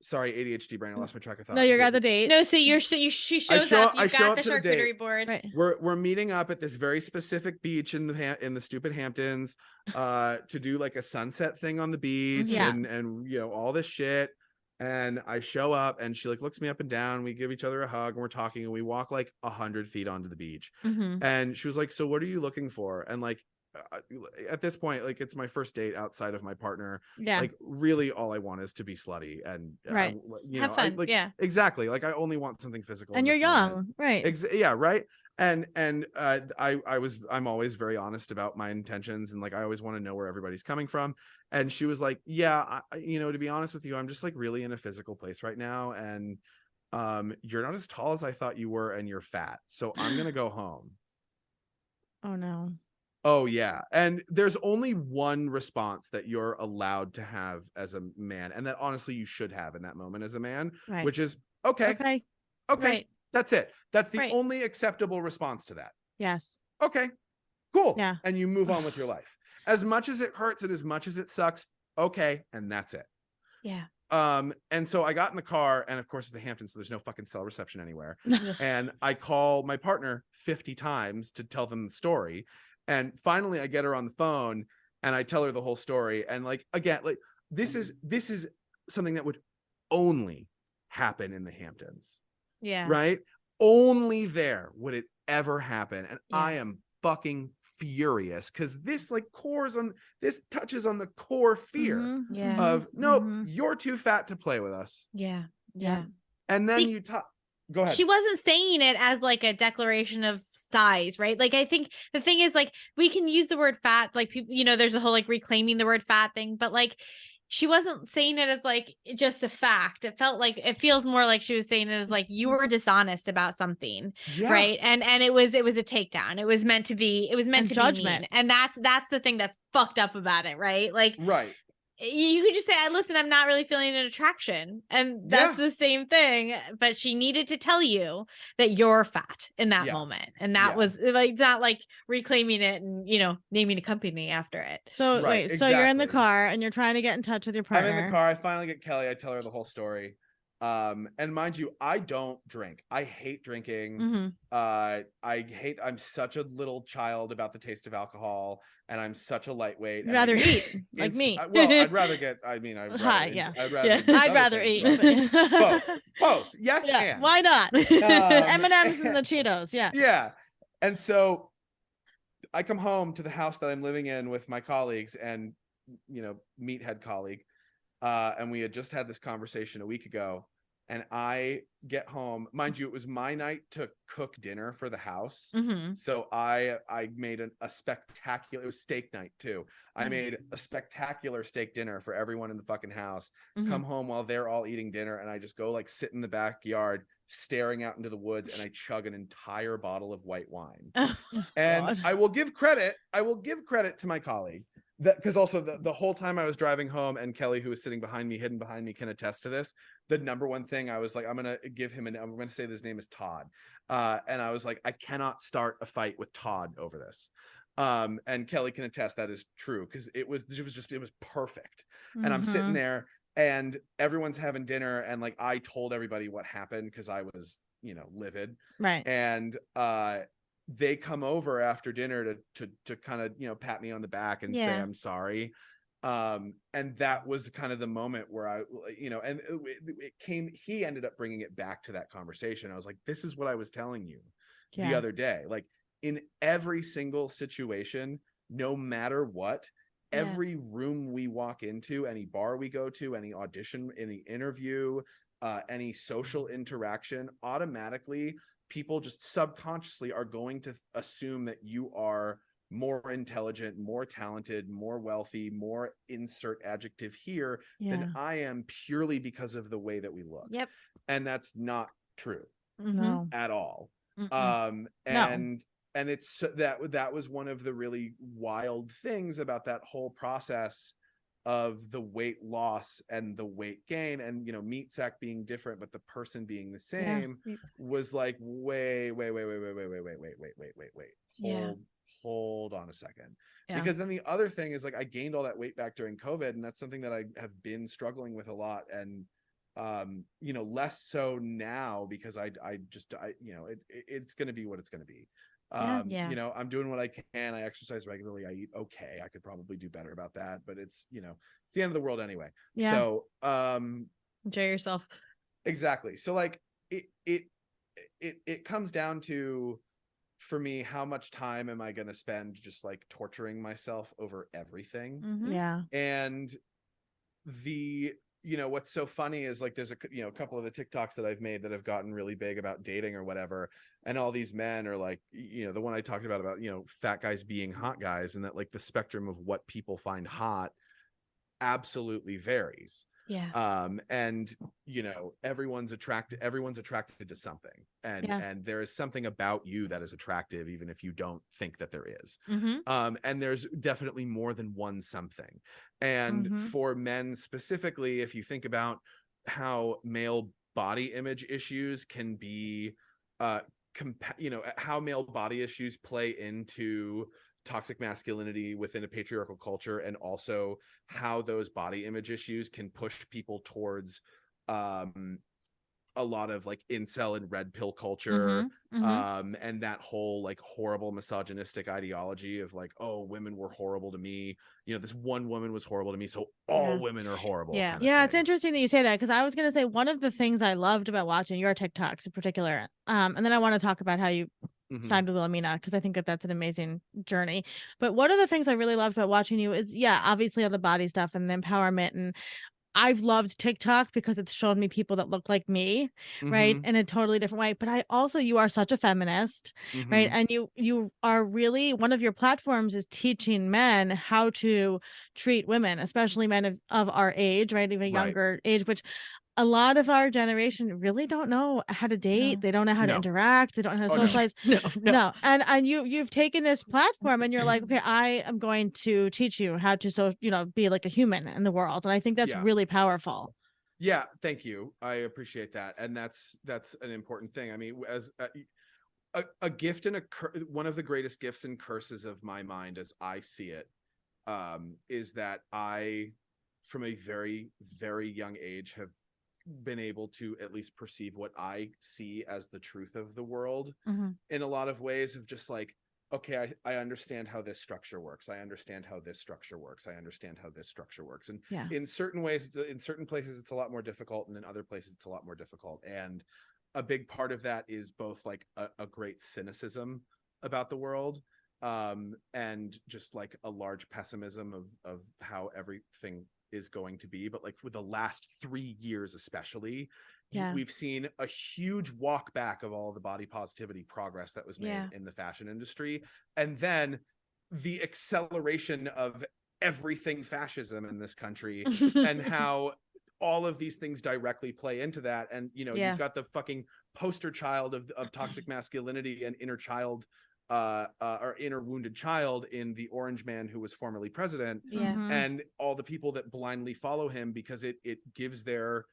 sorry, ADHD brain. I lost my track of thought. No, you got the date. No, so she shows up. You've got the charcuterie board. Right. We're meeting up at this very specific beach in the stupid Hamptons, to do like a sunset thing on the beach, and you know, all this shit. And I show up, and she like looks me up and down. We give each other a hug, and we're talking, and we walk like 100 feet onto the beach. And she was like, "So what are you looking for?" And like, at this point, like, it's my first date outside of my partner. Like, really all I want is to be slutty and you have know, fun. Exactly. Like, I only want something physical. And you're young, right? Right. And I'm always very honest about my intentions, and like, I always want to know where everybody's coming from. And she was like, yeah, you know, to be honest with you, I'm just like really in a physical place right now, and you're not as tall as I thought you were, and you're fat, so I'm gonna go home. Oh no. Oh yeah. And there's only one response that you're allowed to have as a man, and that honestly you should have in that moment as a man, which is okay. Right. That's it. That's the only acceptable response to that. Yes. Okay, cool. Yeah. And you move on with your life. As much as it hurts and as much as it sucks, okay, and that's it. Yeah. And so I got in the car, and of course it's the Hamptons, so there's no fucking cell reception anywhere. And I call my partner 50 times to tell them the story. And finally I get her on the phone, and I tell her the whole story. And like, again, like, this is something that would only happen in the Hamptons. Yeah. Right? Only there would it ever happen. And I am fucking furious, because this like touches on the core fear of you're too fat to play with us. Yeah. And then you talk. Go ahead. She wasn't saying it as like a declaration of size, right? Like, I think the thing is, like, we can use the word fat, like, people, you know, there's a whole like reclaiming the word fat thing, but like, she wasn't saying it as like just a fact. It feels more like she was saying it as like, you were dishonest about something, right? And it was a takedown. It was meant to be judgment, mean. And that's the thing that's fucked up about it, right? Like, right. You could just say, listen, I'm not really feeling an attraction. And that's the same thing. But she needed to tell you that you're fat in that moment. And that was like, not like reclaiming it and, you know, naming a company after it. So so you're in the car and you're trying to get in touch with your partner. I'm in the car. I finally get Kelly. I tell her the whole story. And mind you, I don't drink. I hate drinking. I'm such a little child about the taste of alcohol, and I'm such a lightweight. You'd rather eat like me. Well, I'd rather eat. Both. Yes. And why not? M&Ms and the Cheetos. Yeah. And so I come home to the house that I'm living in with my colleagues and, you know, meathead colleague. And we had just had this conversation a week ago, and I get home. Mind you, it was my night to cook dinner for the house. So I made a spectacular, it was steak night too. I made a spectacular steak dinner for everyone in the fucking house. Come home while they're all eating dinner, and I just go like sit in the backyard staring out into the woods, and I chug an entire bottle of white wine. And God. I will give credit to my colleague. Because also the whole time I was driving home, and Kelly, who was sitting hidden behind me, can attest to this. The number one thing I was like, I'm going to say his name is Todd. And I was like, I cannot start a fight with Todd over this. And Kelly can attest that is true, because it was perfect. And I'm sitting there, and everyone's having dinner, and like, I told everybody what happened because I was, you know, livid. Right. And they come over after dinner to kind of, you know, pat me on the back and say I'm sorry. And that was kind of the moment where I, you know, and he ended up bringing it back to that conversation. I was like, this is what I was telling you the other day. Like, in every single situation, no matter what, every room we walk into, any bar we go to, any audition, any interview, any social interaction, automatically people just subconsciously are going to assume that you are more intelligent, more talented, more wealthy, more insert adjective here than I am, purely because of the way that we look. Yep. And that's not true at all. And it's that was one of the really wild things about that whole process of the weight loss and the weight gain, and, you know, meat sack being different but the person being the same, was like, wait, hold on a second. Because then the other thing is, like, I gained all that weight back during COVID, and that's something that I have been struggling with a lot. And you know, less so now because I you know, it's going to be what it's going to be. You know, I'm doing what I can. I exercise regularly. I eat okay. I could probably do better about that, but it's, you know, it's the end of the world anyway. So, enjoy yourself. Exactly. So like it comes down to, for me, how much time am I going to spend just like torturing myself over everything? And you know, what's so funny is like there's a, you know, a couple of the TikToks that I've made that have gotten really big about dating or whatever, and all these men are like, you know, the one I talked about, you know, fat guys being hot guys, and that like the spectrum of what people find hot absolutely varies. And you know, everyone's attracted to something, and there is something about you that is attractive, even if you don't think that there is. And there's definitely more than one something. And for men specifically, if you think about how male body image issues can be you know, how male body issues play into toxic masculinity within a patriarchal culture, and also how those body image issues can push people towards a lot of like incel and red pill culture, and that whole like horrible misogynistic ideology of like, oh, women were horrible to me, you know, this one woman was horrible to me, so all women are horrible. Kind of it's interesting that you say that, because I was going to say one of the things I loved about watching your TikToks in particular, and then I want to talk about how you signed with Wilhelmina, because I think that that's an amazing journey. But one of the things I really loved about watching you is, obviously all the body stuff and the empowerment, and I've loved TikTok because it's shown me people that look like me, right, in a totally different way. But you are such a feminist, right? And you are really, one of your platforms is teaching men how to treat women, especially men of our age, right, even younger age, which a lot of our generation really don't know how to date. They don't know how to interact. They don't know how to socialize. No. And you've taken this platform and you're like, okay, I am going to teach you how to be like a human in the world. And I think that's really powerful. Yeah, thank you. I appreciate that. And that's an important thing. I mean, as a gift and one of the greatest gifts and curses of my mind, as I see it, is that I, from a very, very young age, have been able to at least perceive what I see as the truth of the world in a lot of ways, of just like, okay, I understand how this structure works. I understand how this structure works. I understand how this structure works. And in certain ways, in certain places, it's a lot more difficult. And in other places, it's a lot more difficult. And a big part of that is both like a great cynicism about the world, and just like a large pessimism of how everything is going to be. But like for the last 3 years especially, we've seen a huge walk back of all the body positivity progress that was made in the fashion industry, and then the acceleration of everything fascism in this country, and how all of these things directly play into that. And you know, you've got the fucking poster child of toxic masculinity and inner child, or inner wounded child, in the orange man who was formerly president, and all the people that blindly follow him because it gives their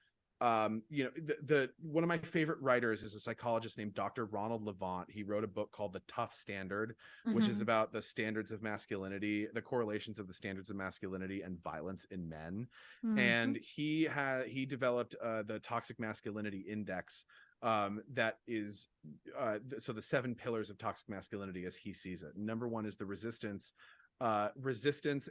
you know, the one of my favorite writers is a psychologist named Dr. Ronald Levant. He wrote a book called The Tough Standard, which is about the standards of masculinity, the correlations of the standards of masculinity and violence in men. And he developed the Toxic Masculinity Index, that is so the 7 pillars of toxic masculinity as he sees it. Number 1 is the resistance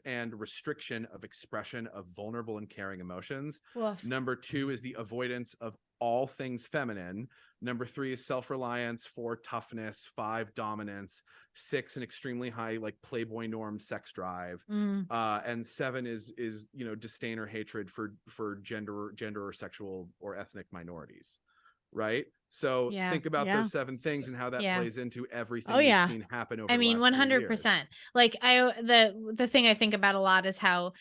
and restriction of expression of vulnerable and caring emotions. Number 2 is the avoidance of all things feminine. Number 3 is self-reliance. 4, toughness. 5, dominance. 6, an extremely high like Playboy norm sex drive. And 7 is you know, disdain or hatred for gender or sexual or ethnic minorities. Right. So think about those 7 things and how that plays into everything we've seen happen over the last 100%. Like the thing I think about a lot is how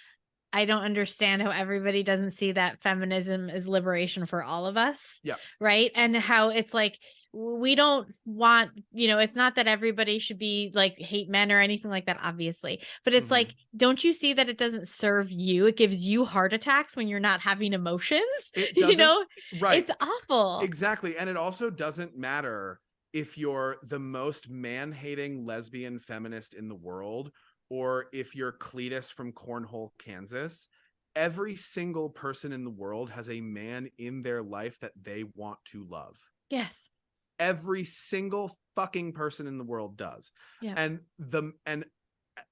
I don't understand how everybody doesn't see that feminism is liberation for all of us. Right. And how it's like, we don't want, you know, it's not that everybody should be like hate men or anything like that, obviously. But it's like, don't you see that it doesn't serve you? It gives you heart attacks when you're not having emotions. You know, it's awful. Exactly. And it also doesn't matter if you're the most man-hating lesbian feminist in the world, or if you're Cletus from Cornhole, Kansas. every single person in the world has a man in their life that they want to love. Yes. Every single fucking person in the world does. Yeah. And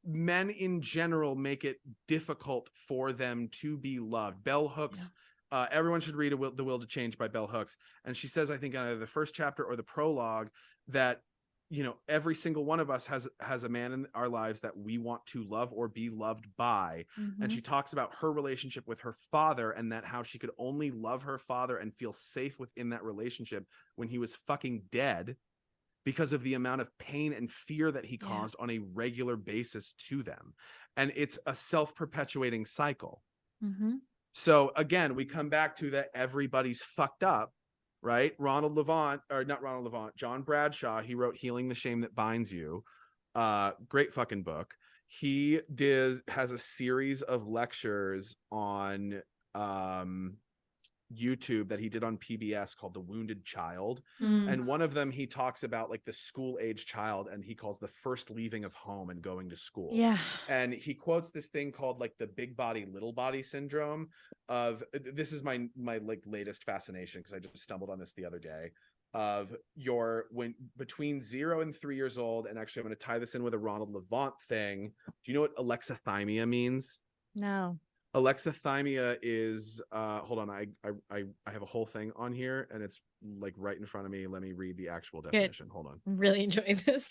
men in general make it difficult for them to be loved. Bell Hooks, everyone should read The Will to Change by Bell Hooks. And she says, I think either the first chapter or the prologue, that, you know, every single one of us has a man in our lives that we want to love or be loved by. And she talks about her relationship with her father, and that how she could only love her father and feel safe within that relationship when he was fucking dead, because of the amount of pain and fear that he caused on a regular basis to them. And it's a self-perpetuating cycle. So again, we come back to that everybody's fucked up, right? John Bradshaw, he wrote Healing the Shame That Binds You. Great fucking book. He has a series of lectures on YouTube that he did on PBS called The Wounded Child. And one of them, he talks about like the school age child, and he calls the first leaving of home and going to school. Yeah. And he quotes this thing called like the big body, little body syndrome of, this is my like latest fascination, because I just stumbled on this the other day, of when between 0 and 3 years old. And actually I'm going to tie this in with a Ronald Levant thing. Do you know what alexithymia means? No. Alexithymia is hold on, I have a whole thing on here and it's like right in front of me. Let me read the actual definition. Hold on. I'm really enjoying this.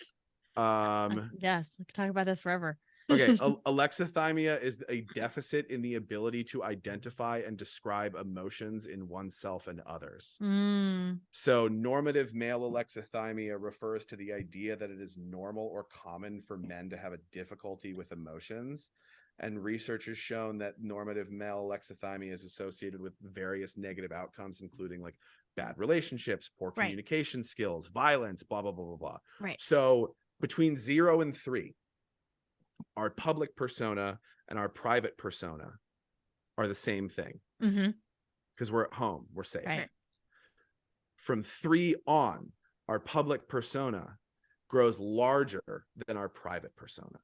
Yes, we could talk about this forever. Okay. Alexithymia is a deficit in the ability to identify and describe emotions in oneself and others. So normative male alexithymia refers to the idea that it is normal or common for men to have a difficulty with emotions. And research has shown that normative male alexithymia is associated with various negative outcomes, including like bad relationships, poor communication skills, violence, blah, blah, blah, blah, blah. Right. So between 0 and 3, our public persona and our private persona are the same thing. Because we're at home, we're safe. Right. From 3 on, our public persona grows larger than our private persona.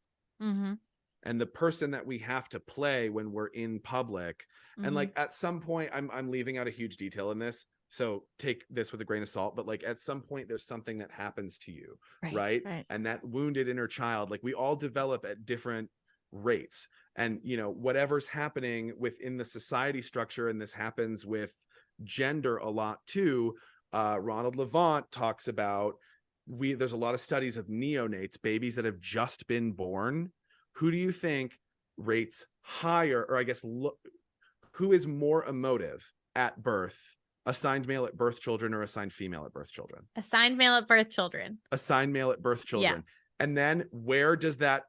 And the person that we have to play when we're in public, and like at some point, I'm leaving out a huge detail in this, so take this with a grain of salt, but like at some point there's something that happens to you, right? And that wounded inner child, like we all develop at different rates, and you know, whatever's happening within the society structure, and this happens with gender a lot too. Ronald Levant talks about, there's a lot of studies of neonates, babies that have just been born. Who do you think rates higher, or I guess, who is more emotive at birth? Assigned male at birth children or assigned female at birth children? Assigned male at birth children. Assigned male at birth children. Yeah. And then where does that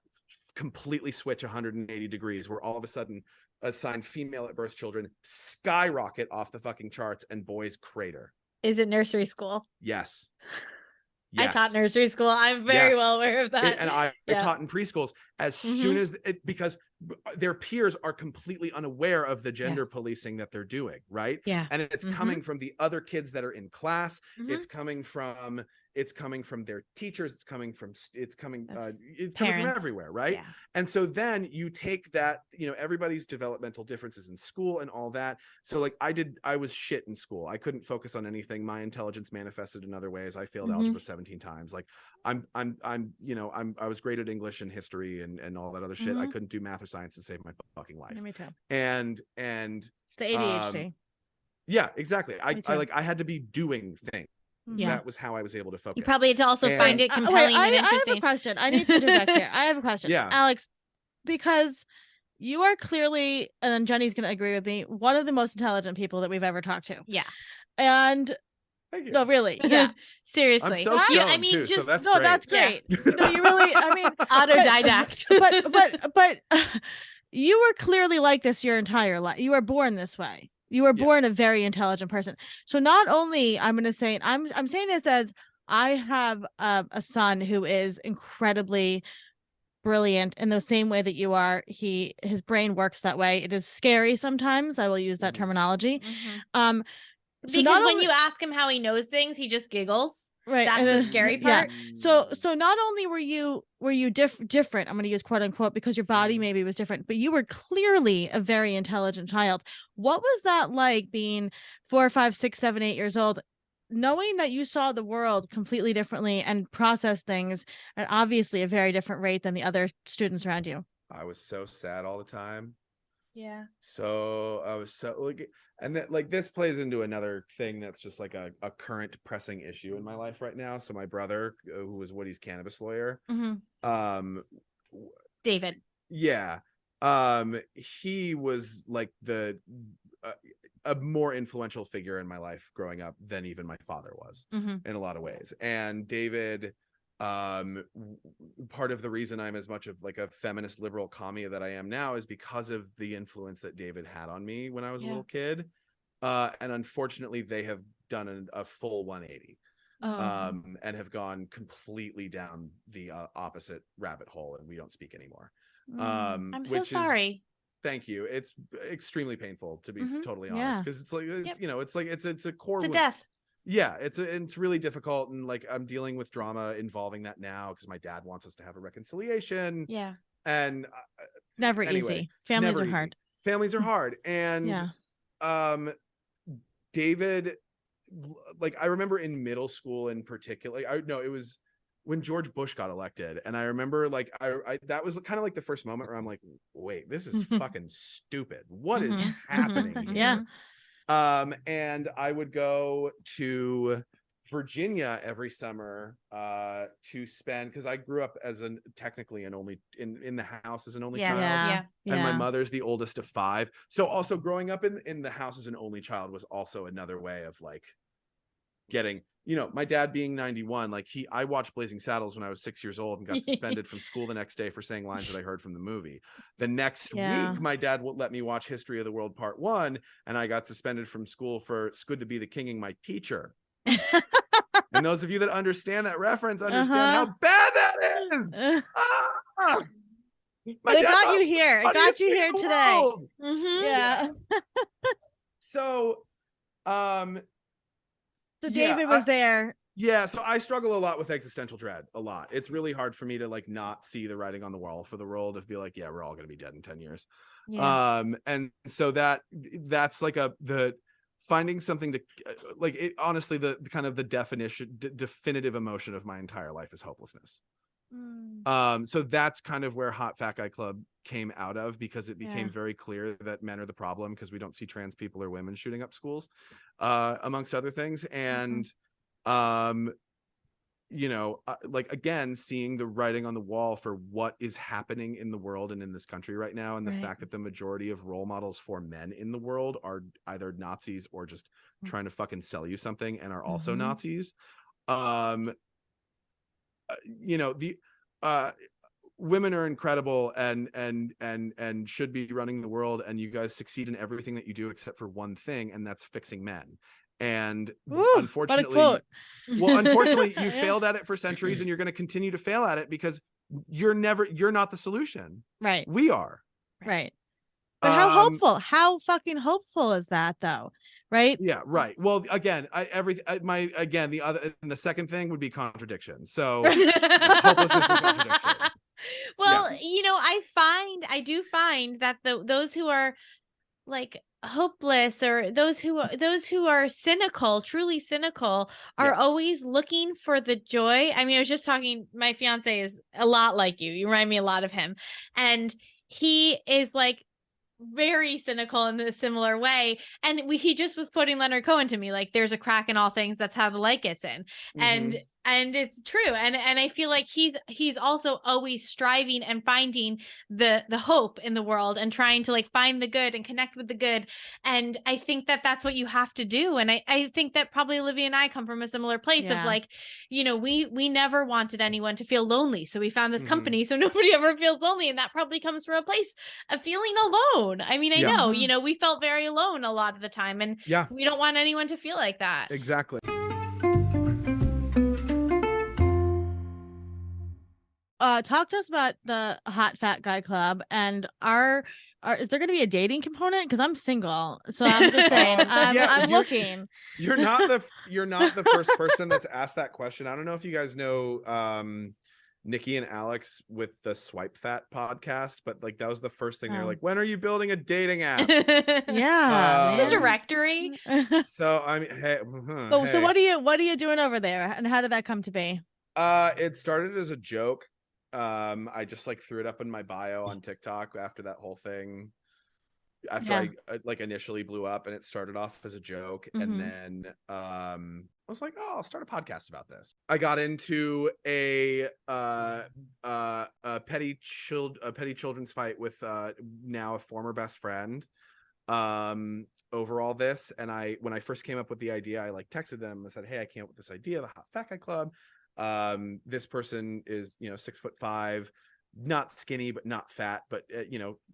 completely switch 180 degrees, where all of a sudden assigned female at birth children skyrocket off the fucking charts and boys crater? Is it nursery school? Yes. I taught nursery school. I'm very well aware of that. And I taught in preschools as soon as because their peers are completely unaware of the gender policing that they're doing, right? Yeah. And it's coming from the other kids that are in class. It's coming from their teachers. It's coming from everywhere, right? Yeah. And so then you take that, you know, everybody's developmental differences in school and all that. So like I was shit in school. I couldn't focus on anything. My intelligence manifested in other ways. I failed algebra 17 times. Like I was great at English and history and all that other shit. I couldn't do math or science to save my fucking life. Yeah, me too. And it's the ADHD. Yeah, exactly. I had to be doing things. Yeah. That was how I was able to focus. You probably had to also find it compelling and interesting. I have a question. I need to interject here. I have a question. Yeah. Alex, because you are clearly, and Jenny's going to agree with me, one of the most intelligent people that we've ever talked to. Yeah. And Thank you. no, really. Yeah. Seriously. I'm so stoned too, so that's great. That's great. No, you really, I mean, autodidact. But you were clearly like this your entire life. You were born this way. You were born a very intelligent person. So not only I'm going to say, I'm saying this as I have a son who is incredibly brilliant in the same way that you are. His brain works that way. It is scary sometimes. I will use that terminology. Because when you ask him how he knows things, he just giggles. Right. That's And the then- scary yeah. part. So not only were you different, I'm going to use quote unquote, because your body maybe was different, but you were clearly a very intelligent child. What was that like being 4, 5, 6, 7, 8 years old, knowing that you saw the world completely differently and processed things at obviously a very different rate than the other students around you? I was so sad all the time. Yeah. So I was so like, and that like this plays into another thing that's just like a current pressing issue in my life right now. So my brother, who was Woody's cannabis lawyer, David. yeah, he was like a more influential figure in my life growing up than even my father was in a lot of ways. And David, part of the reason I'm as much of like a feminist liberal commie that I am now is because of the influence that David had on me when I was a little kid. And unfortunately they have done a full 180 and have gone completely down the opposite rabbit hole, and we don't speak anymore. I'm so sorry. Thank you. It's extremely painful, to be totally honest, because it's like it's a core. It's a death. Yeah, it's really difficult, and like I'm dealing with drama involving that now because my dad wants us to have a reconciliation. Yeah, and never anyway, easy. Families never are easy. hard. Families are hard, and David, like I remember in middle school in particular, it was when George Bush got elected, and I remember like I that was kind of like the first moment where I'm like, wait, this is fucking stupid. What is happening here? And I would go to Virginia every summer to spend, because I grew up as technically an only in the house as an only child. And my mother's the oldest of 5. So also growing up in the house as an only child was also another way of like getting, my dad being 91, like I watched Blazing Saddles when I was 6 years old and got suspended from school the next day for saying lines that I heard from the movie. The next week, my dad would let me watch History of the World Part 1, and I got suspended from school for "It's Good to Be the Kinging My Teacher." And those of you that understand that reference understand how bad that is. But it got you here. It got you here today. Yeah. So, so David was there. Yeah, so I struggle a lot with existential dread, a lot. It's really hard for me to like not see the writing on the wall for the world, of be like, yeah, we're all going to be dead in 10 years. And so that's like the finding something to like it, honestly, the kind of the definitive emotion of my entire life is hopelessness. So that's kind of where Hot Fat Guy Club came out of, because it became very clear that men are the problem because we don't see trans people or women shooting up schools, amongst other things. And like again, seeing the writing on the wall for what is happening in the world and in this country right now, and the fact that the majority of role models for men in the world are either Nazis or just trying to fucking sell you something and are also Nazis. Women are incredible and should be running the world, and you guys succeed in everything that you do except for one thing, and that's fixing men. And unfortunately you failed at it for centuries, and you're going to continue to fail at it because you're not the solution. Right. We are. Right. But how fucking hopeful is that though? Right. Yeah. Right. Well, again, the second thing would be contradiction. So hopelessness and contradiction. Well, I do find that those who are like hopeless, or those who are cynical, truly cynical, are always looking for the joy. I mean, I was just talking, my fiance is a lot like you. You remind me a lot of him. And he is like very cynical in a similar way. And he just was quoting Leonard Cohen to me, like, there's a crack in all things, that's how the light gets in. And it's true. And I feel like he's also always striving and finding the hope in the world, and trying to like find the good and connect with the good. And I think that that's what you have to do. And I think that probably Olivia and I come from a similar place of like, we never wanted anyone to feel lonely. So we found this company so nobody ever feels lonely. And that probably comes from a place of feeling alone. I mean, I know, we felt very alone a lot of the time, and we don't want anyone to feel like that. Exactly. talk to us about the Hot Fat Guy Club, and is there going to be a dating component? Because I'm single, so I'm just saying, I'm looking. You're not the first person that's asked that question. I don't know if you guys know Nikki and Alex with the Swipe Fat podcast, but like that was the first thing. They're like, when are you building a dating app? Yeah, just a directory. So I mean, hey, so what are you doing over there, and how did that come to be? It started as a joke. I just like threw it up in my bio on TikTok after that whole thing. After I like initially blew up, and it started off as a joke, and then I was like, oh, I'll start a podcast about this. I got into a petty children's fight with now a former best friend over all this, and when I first came up with the idea, I like texted them and said, hey, I came up with this idea, the Hot Fat Guy Club. This person is 6'5", not skinny but not fat, but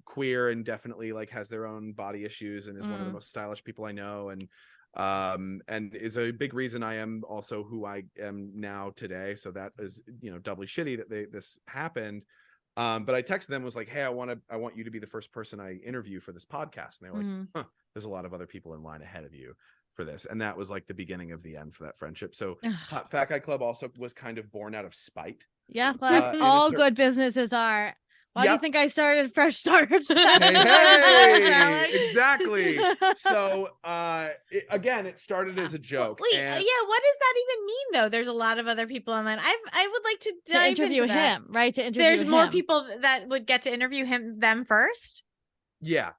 queer, and definitely like has their own body issues, and is one of the most stylish people I know, and is a big reason I am also who I am now today. So that is doubly shitty that this happened. But I texted them, was like, hey, I want you to be the first person I interview for this podcast, and they were like, there's a lot of other people in line ahead of you for this. And that was like the beginning of the end for that friendship. So Hot Fat Guy Club also was kind of born out of spite. Yeah, well, all good businesses are. Why do you think I started Fresh Starts? Hey, exactly. So it started as a joke. Wait, what does that even mean though? There's a lot of other people in line. I would like to interview him, right? There's more people that would get to interview them first. Yeah.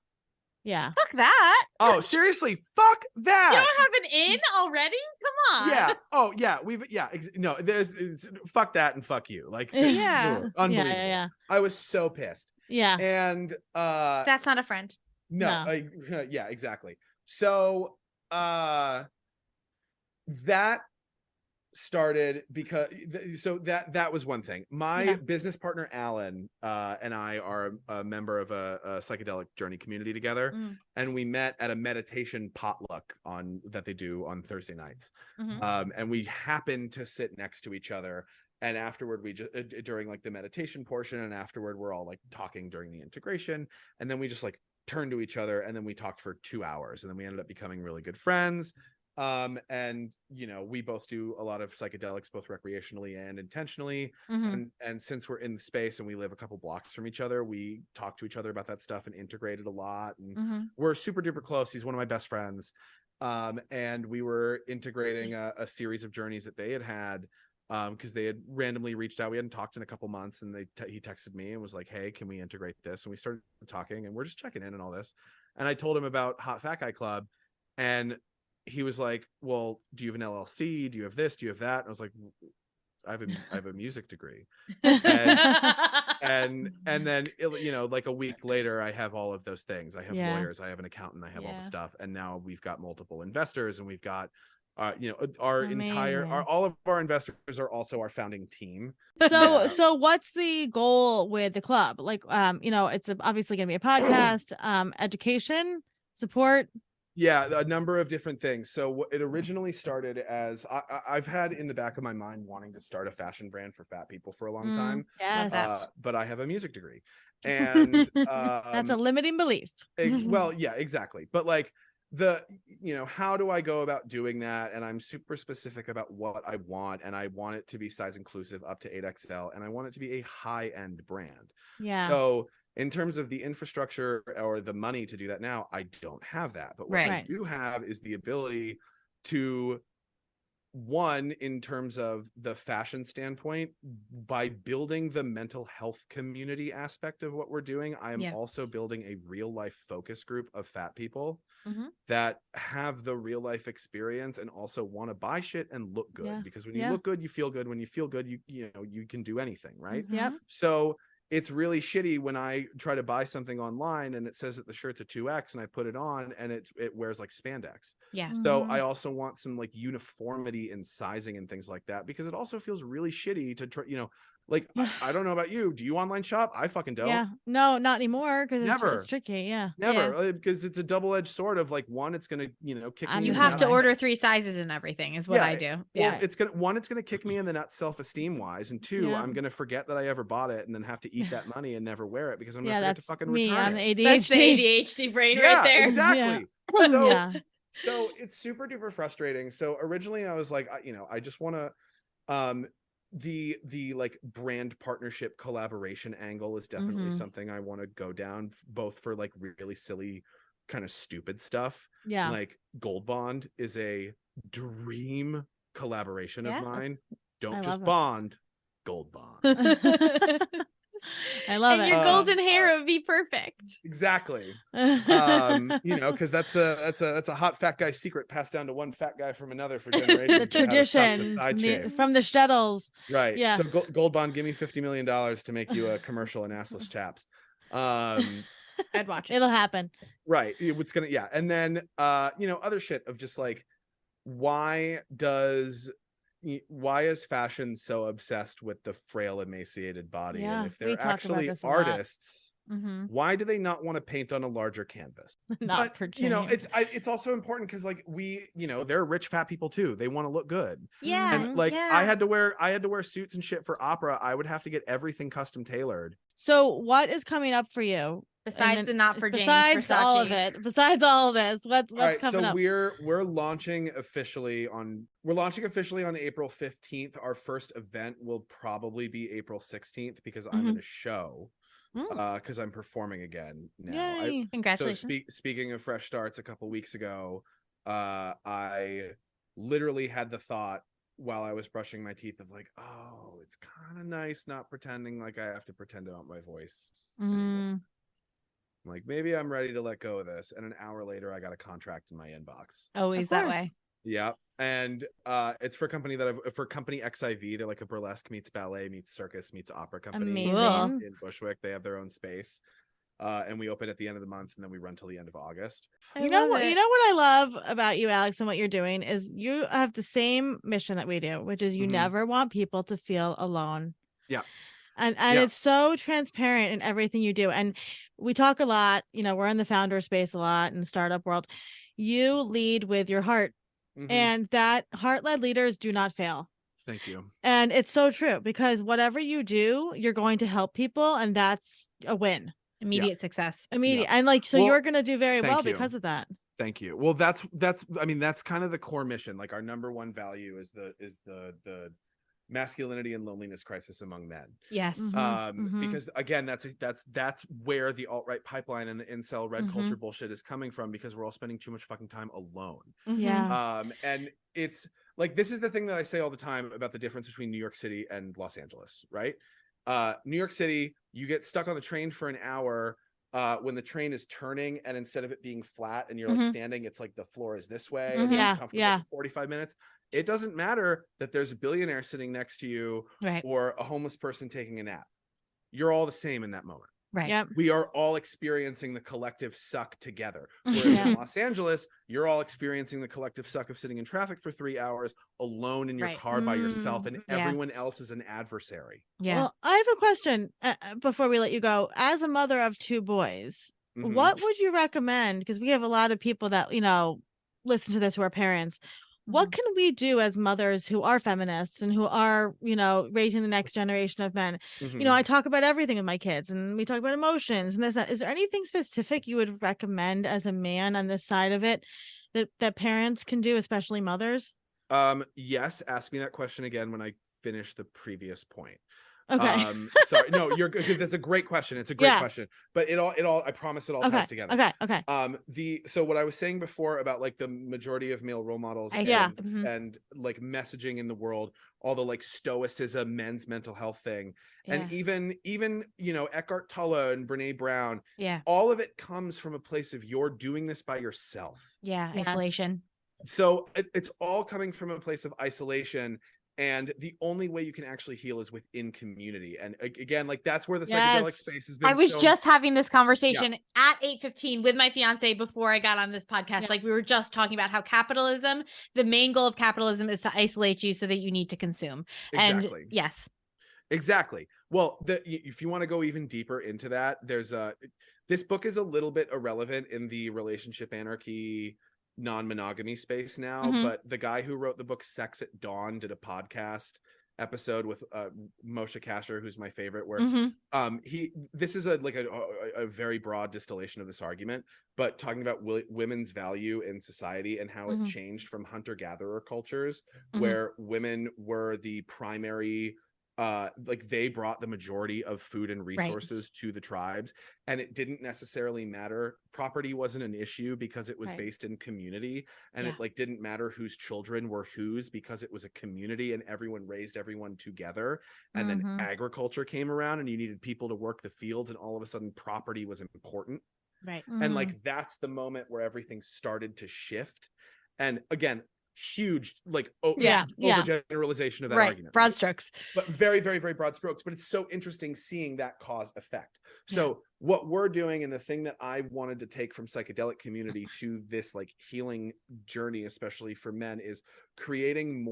Yeah. Fuck that. Oh, seriously, fuck that. You don't have an in already? Come on. Yeah. Oh, yeah. No, there's fuck that and fuck you. Like, unbelievable. Yeah. I was so pissed. Yeah. And that's not a friend. No. Yeah, exactly. So that started because that was one thing. My business partner Alan and I are a member of a psychedelic journey community together, and we met at a meditation potluck that they do on Thursday nights, and we happened to sit next to each other, and afterward we just during like the meditation portion, and afterward we're all like talking during the integration, and then we just like turned to each other, and then we talked for 2 hours, and then we ended up becoming really good friends. And we both do a lot of psychedelics, both recreationally and intentionally, and since we're in the space and we live a couple blocks from each other, we talk to each other about that stuff and integrated a lot, and we're super duper close. He's one of my best friends, and we were integrating a series of journeys that they had because they had randomly reached out. We hadn't talked in a couple months, and he texted me and was like, hey, can we integrate this? And we started talking, and we're just checking in and all this, and I told him about Hot Fat Guy Club, and he was like, well, do you have an LLC? Do you have this? Do you have that? And I was like, I have a music degree. And then, like a week later, I have all of those things. I have lawyers, I have an accountant, I have all the stuff. And now we've got multiple investors, and we've got, all of our investors are also our founding team. So what's the goal with the club? Like, it's obviously going to be a podcast, education, support. Yeah, a number of different things. So it originally started as I've had in the back of my mind wanting to start a fashion brand for fat people for a long time. Yes. But I have a music degree, and that's a limiting belief. Well, yeah, exactly. But like how do I go about doing that? And I'm super specific about what I want, and I want it to be size inclusive up to 8XL, and I want it to be a high-end brand. Yeah. So in terms of the infrastructure or the money to do that now, I don't have that. But what I do have is the ability to, one, in terms of the fashion standpoint, by building the mental health community aspect of what we're doing, I am also building a real life focus group of fat people that have the real life experience and also want to buy shit and look good. Because when you look good, you feel good. When you feel good, you can do anything, right? So it's really shitty when I try to buy something online and it says that the shirt's a 2X, and I put it on and it wears like spandex. Yeah. So I also want some like uniformity in sizing and things like that, because it also feels really shitty to try, Like, I don't know about you. Do you online shop? I fucking don't. Yeah. No, not anymore because Never. it's tricky. Yeah. Never. Because it's a double-edged sword of like, one, it's going to, kick me You in the have to nuts. order 3 sizes and everything is what I do. Well, it's going to kick me in the nuts self-esteem wise. And 2, Yeah. I'm going to forget that I ever bought it and then have to eat that money and never wear it because I'm going to forget to fucking me. return I'm it. ADHD. That's the ADHD brain right there. Exactly. Yeah. So it's super duper frustrating. So originally I was like, I just want to, the like brand partnership collaboration angle is definitely something I want to go down, both for like really silly kind of stupid stuff. Yeah. Like Gold Bond is a dream collaboration of mine. Don't just bond, Gold Bond. I love it. And your golden hair would be perfect. Exactly. Because that's a hot fat guy secret passed down to one fat guy from another for generations. The tradition from the Shettles. Right. Yeah. So Gold Bond, give me $50 million to make you a commercial in assless chaps. I'd watch it. It'll happen. Right. It's gonna, and then other shit of just like, why is fashion so obsessed with the frail, emaciated body? And if they're actually artists, why do they not want to paint on a larger canvas? Not for James. It's also important because like they're rich fat people too. They want to look good. Yeah. And like I had to wear suits and shit for opera. I would have to get everything custom tailored. So what is coming up for you? Besides the not for James besides Versace. all of it, besides all of this, what's coming up? We're launching officially on April 15th. Our first event will probably be April 16th because I'm in a show. Because I'm performing again now. Congratulations. So speaking of fresh starts, a couple weeks ago, I literally had the thought while I was brushing my teeth of like, oh, it's kind of nice not pretending like I have to pretend about my voice anymore. Like, maybe I'm ready to let go of this. And an hour later, I got a contract in my inbox. Always that way. Yeah. And it's for company XIV. They're like a burlesque meets ballet meets circus meets opera company. Amazing. In Bushwick. They have their own space. And we open at the end of the month and then we run till the end of August. You know what I love about you, Alex, and what you're doing is you have the same mission that we do, which is you never want people to feel alone. Yeah. And it's so transparent in everything you do. And we talk a lot, we're in the founder space a lot in the startup world. You lead with your heart, and that heart-led leaders do not fail. Thank you. And it's so true because whatever you do, you're going to help people, and that's a win. Immediate success. Immediate. And you're going to do very well because of that. Thank you. Well, that's kind of the core mission. Like our number one value is the masculinity and loneliness crisis among men. Yes. Because again, that's where the alt-right pipeline and the incel red culture bullshit is coming from, because we're all spending too much fucking time alone. Yeah. And it's like, this is the thing that I say all the time about the difference between New York City and Los Angeles, right? New York City, you get stuck on the train for an hour when the train is turning, and instead of it being flat and you're like standing, it's like the floor is this way and you're comfortable for 45 minutes. It doesn't matter that there's a billionaire sitting next to you or a homeless person taking a nap. You're all the same in that moment. Right. Yep. We are all experiencing the collective suck together. Whereas in Los Angeles, you're all experiencing the collective suck of sitting in traffic for 3 hours alone in your car by yourself, and everyone else is an adversary. Yeah. Well, I have a question before we let you go. As a mother of 2 boys, what would you recommend? Because we have a lot of people that, listen to this who are parents. What can we do as mothers who are feminists and who are, raising the next generation of men? I talk about everything with my kids, and we talk about emotions and this. Is there anything specific you would recommend as a man on this side of it that parents can do, especially mothers? Yes. Ask me that question again when I finish the previous point. Okay. Sorry. No, you're good, because that's a great question. It's a great question, but it all, I promise it all ties together. Okay. So what I was saying before about like the majority of male role models and like messaging in the world, all the like stoicism, men's mental health thing. And even, Eckhart Tolle and Brene Brown, all of it comes from a place of you're doing this by yourself. Yeah. Isolation. So it's all coming from a place of isolation. And the only way you can actually heal is within community. And again, like that's where the psychedelic space has been. I was just having this conversation at 8:15 with my fiance before I got on this podcast. Like we were just talking about how capitalism, the main goal of capitalism is to isolate you so that you need to consume. Exactly. And yes. Exactly. Well, if you want to go even deeper into that, this book is a little bit irrelevant in the relationship anarchy, non-monogamy space now, but the guy who wrote the book Sex at Dawn did a podcast episode with Moshe Kasher, who's my favorite, where this is a very broad distillation of this argument, but talking about women's value in society and how it changed from hunter-gatherer cultures where women were the primary they brought the majority of food and resources to the tribes, and it didn't necessarily matter. Property wasn't an issue because it was based in community, and it didn't matter whose children were whose because it was a community and everyone raised everyone together. And then agriculture came around and you needed people to work the fields, and all of a sudden property was important. Right. And that's the moment where everything started to shift. And again, huge overgeneralization of that argument, broad strokes, but very, very, very broad strokes. But it's so interesting seeing that cause effect. So what we're doing, and the thing that I wanted to take from psychedelic community to this healing journey, especially for men, is creating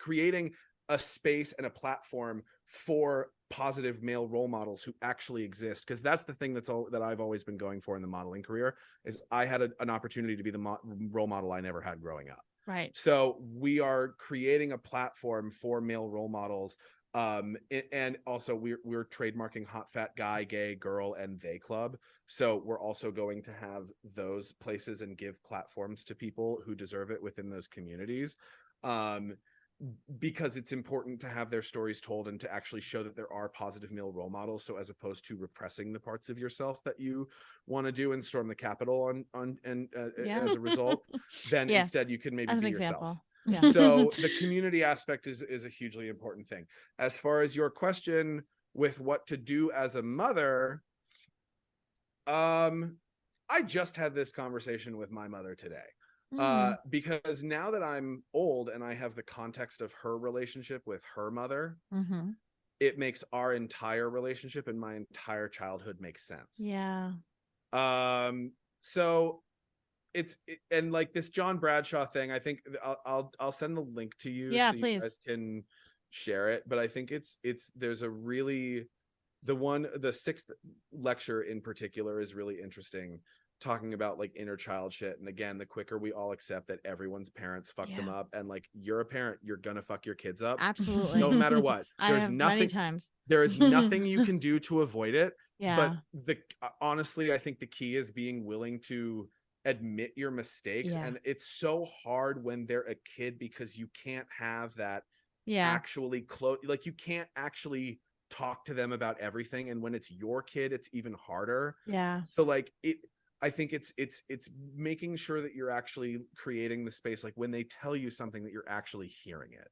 creating a space and a platform for positive male role models who actually exist, because that's the thing that I've always been going for in the modeling career. Is I had an opportunity to be the role model I never had growing up. Right. So we are creating a platform for male role models. And also we're trademarking hot, fat guy, gay, girl, and they club. So we're also going to have those places and give platforms to people who deserve it within those communities. Because it's important to have their stories told and to actually show that there are positive male role models. So as opposed to repressing the parts of yourself that you want to do and storm the Capitol as a result, then instead you can maybe be yourself. So the community aspect is a hugely important thing. As far as your question with what to do as a mother, I just had this conversation with my mother today. Because now that I'm old and I have the context of her relationship with her mother, it makes our entire relationship and my entire childhood make sense. So and this John Bradshaw thing, I think I'll send the link to you so please. You guys can share it. But I think there's a really, the sixth lecture in particular is really interesting, talking about inner child shit. And again, the quicker we all accept that everyone's parents fucked them up, and you're a parent, you're gonna fuck your kids up, absolutely, no matter what. There's nothing, many times. There is nothing you can do to avoid it. But honestly, I think the key is being willing to admit your mistakes. And it's so hard when they're a kid because you can't have that actually close, you can't actually talk to them about everything. And when it's your kid, it's even harder. So I think it's making sure that you're actually creating the space, when they tell you something, that you're actually hearing it.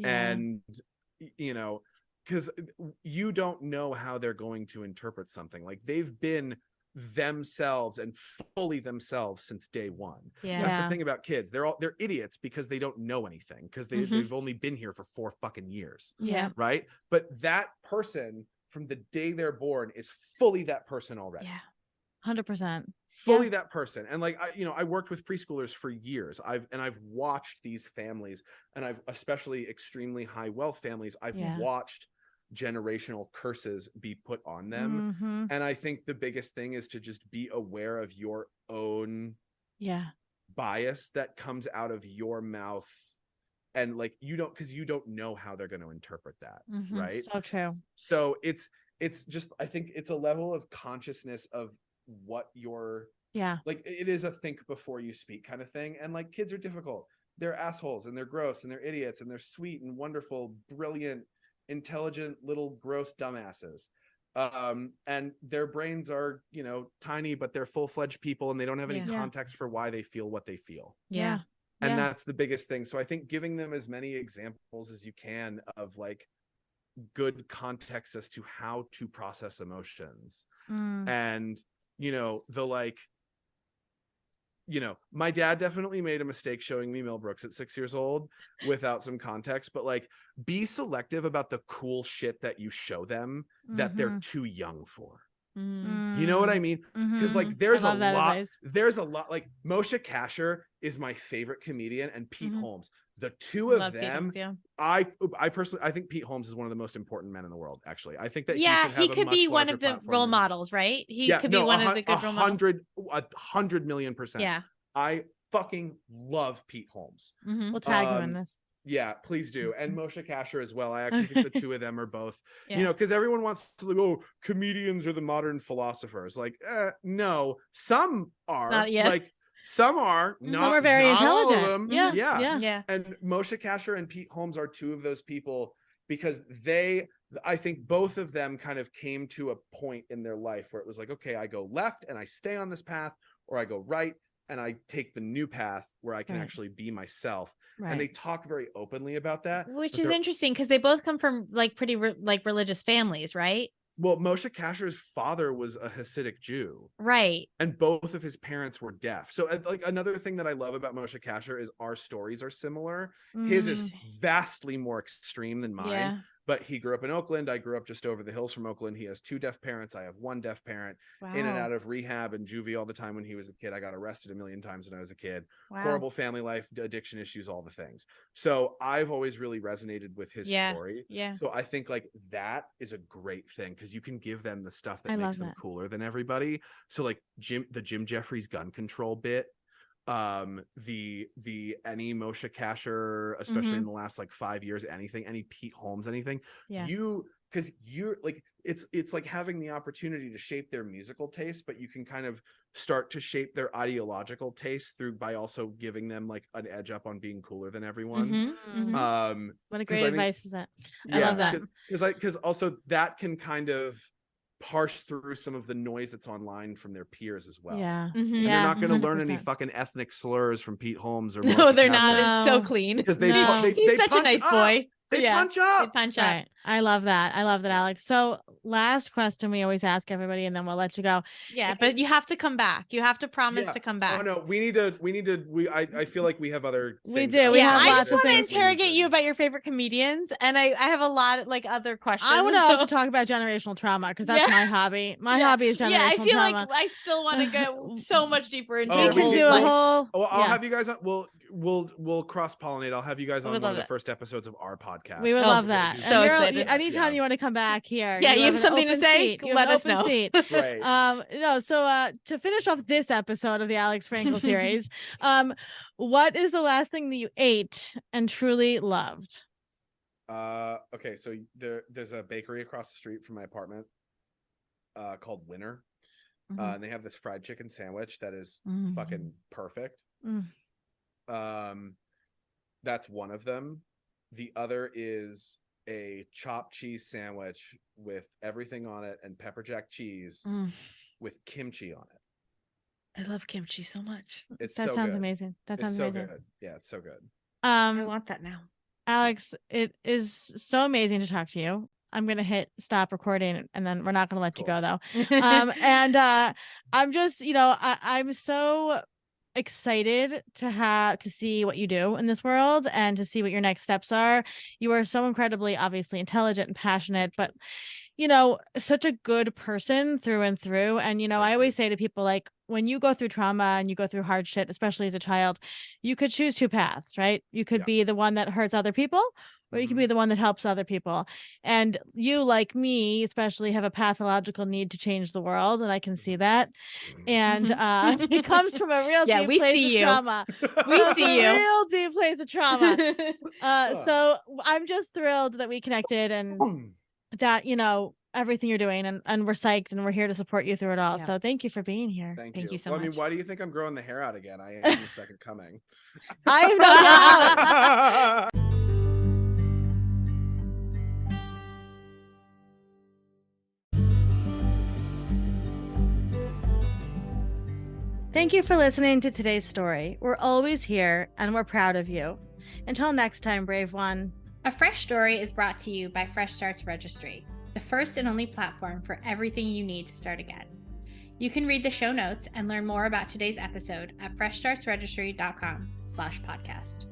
And because you don't know how they're going to interpret something. They've been themselves and fully themselves since day one. That's the thing about kids. They're idiots because they don't know anything, because they've only been here for 4 fucking years. Right. But that person from the day they're born is fully that person already. 100%. Fully that person. And I worked with preschoolers for years. I've watched these families, and I've especially extremely high wealth families. I've watched generational curses be put on them. And I think the biggest thing is to just be aware of your own bias that comes out of your mouth. And because you don't know how they're going to interpret that. Right. So true. So it's just, I think it's a level of consciousness of what you're it is a think before you speak kind of thing. And kids are difficult. They're assholes, and they're gross, and they're idiots, and they're sweet and wonderful, brilliant, intelligent little gross dumbasses. And their brains are, tiny, but they're full-fledged people, and they don't have any context for why they feel what they feel. And that's the biggest thing. So I think giving them as many examples as you can of good context as to how to process emotions. And my dad definitely made a mistake showing me Mel Brooks at 6 years old without some context, but be selective about the cool shit that you show them that they're too young for. You know what I mean? Because like there's a lot like Moshe Kasher is my favorite comedian, and Pete Holmes. The two of them, I personally, I think Pete Holmes is one of the most important men in the world. Actually, I think that he could be one of the role models, right? He could be one of the good role models. 100 million%. Yeah, I fucking love Pete Holmes. We'll tag him in this. Yeah, please do. And Moshe Kasher as well. I actually think the two of them are both, you know, because everyone wants to like, oh, comedians are the modern philosophers. Like, no, some are. Not yet. Like, some are. Some are very intelligent. All of them. Yeah. And Moshe Kasher and Pete Holmes are two of those people because I think both of them kind of came to a point in their life where it was like, okay, I go left and I stay on this path, or I go right and I take the new path where I can actually be myself. Right. And they talk very openly about that. Which is interesting because they both come from like pretty like religious families, right? Well, Moshe Kasher's father was a Hasidic Jew. Right. And both of his parents were deaf. So like another thing that I love about Moshe Kasher is our stories are similar. His is vastly more extreme than mine. Yeah. But he grew up in Oakland. I grew up just over the hills from Oakland. He has 2 deaf parents. I have 1 deaf parent. Wow. In and out of rehab and juvie all the time when he was a kid. I got arrested 1 million times when I was a kid. Wow. Horrible family life, addiction issues, all the things. So I've always really resonated with his story. Yeah. So I think like that is a great thing because you can give them the stuff that makes them cooler than everybody. So like the Jim Jeffries gun control bit. The any Moshe Kasher, especially in the last like 5 years, any Pete Holmes, anything, because you're like, it's like having the opportunity to shape their musical taste, but you can kind of start to shape their ideological taste by also giving them like an edge up on being cooler than everyone. What a great advice is that? I love that. Because also that can kind of parse through some of the noise that's online from their peers as well. Yeah. And they're not going to learn any fucking ethnic slurs from Pete Holmes or no, they're not. It's so clean. Because he's such a nice boy. They punch up. They punch up. Right. I love that. I love that, Alex. So last question we always ask everybody, and then we'll let you go. Yeah, but you have to come back. You have to promise to come back. Oh no, we need to. I feel like we have other. We do. We have I just want to interrogate you about your favorite comedians, and I have a lot of like other questions. I want to also talk about generational trauma because that's my hobby. My hobby is generational trauma. Yeah, I feel like I still want to go so much deeper into. We can do a whole. Well, I'll have you guys on. We'll cross pollinate. I'll have you guys on one of the first episodes of our podcast. We would love that. So excited. Anytime you want to come back here. Yeah, you have something to say? Let us know. Right. No, so to finish off this episode of the Alex Frankel series, what is the last thing that you ate and truly loved? Okay, so there's a bakery across the street from my apartment called Winner. And they have this fried chicken sandwich that is fucking perfect. That's one of them. The other is a chopped cheese sandwich with everything on it and pepper jack cheese with kimchi on it. I love kimchi so much. That sounds amazing. That sounds amazing. Good. Yeah, it's so good. I want that now. Alex, it is so amazing to talk to you. I'm going to hit stop recording and then we're not going to let you go though. And I'm just, I'm so excited to see what you do in this world and to see what your next steps are. You are so incredibly, obviously intelligent and passionate, but such a good person through and through. And, I always say to people, like, when you go through trauma and you go through hard shit, especially as a child, you could choose 2 paths, right? You could be the one that hurts other people, or you could be the one that helps other people. And you, like me, especially have a pathological need to change the world. And I can see that. And it comes from a real deep place of trauma. We see you. Real deep place of trauma. So I'm just thrilled that we connected and that, everything you're doing, and we're psyched and we're here to support you through it all. So thank you for being here. Thank you so much. I mean, why do you think I'm growing the hair out again? I am the second coming. I have no doubt. Thank you for listening to today's story. We're always here and we're proud of you. Until next time, brave one. A Fresh Story is brought to you by Fresh Starts Registry, the first and only platform for everything you need to start again. You can read the show notes and learn more about today's episode at freshstartsregistry.com/podcast.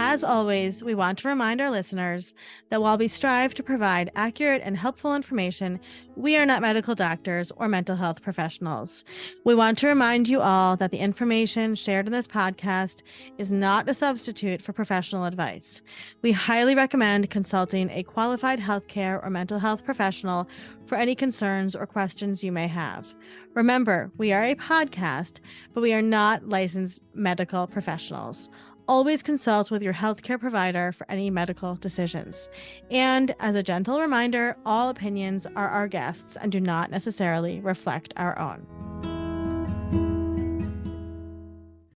As always, we want to remind our listeners that while we strive to provide accurate and helpful information, we are not medical doctors or mental health professionals. We want to remind you all that the information shared in this podcast is not a substitute for professional advice. We highly recommend consulting a qualified healthcare or mental health professional for any concerns or questions you may have. Remember, we are a podcast, but we are not licensed medical professionals. Always consult with your healthcare provider for any medical decisions. And as a gentle reminder, all opinions are our guests and do not necessarily reflect our own.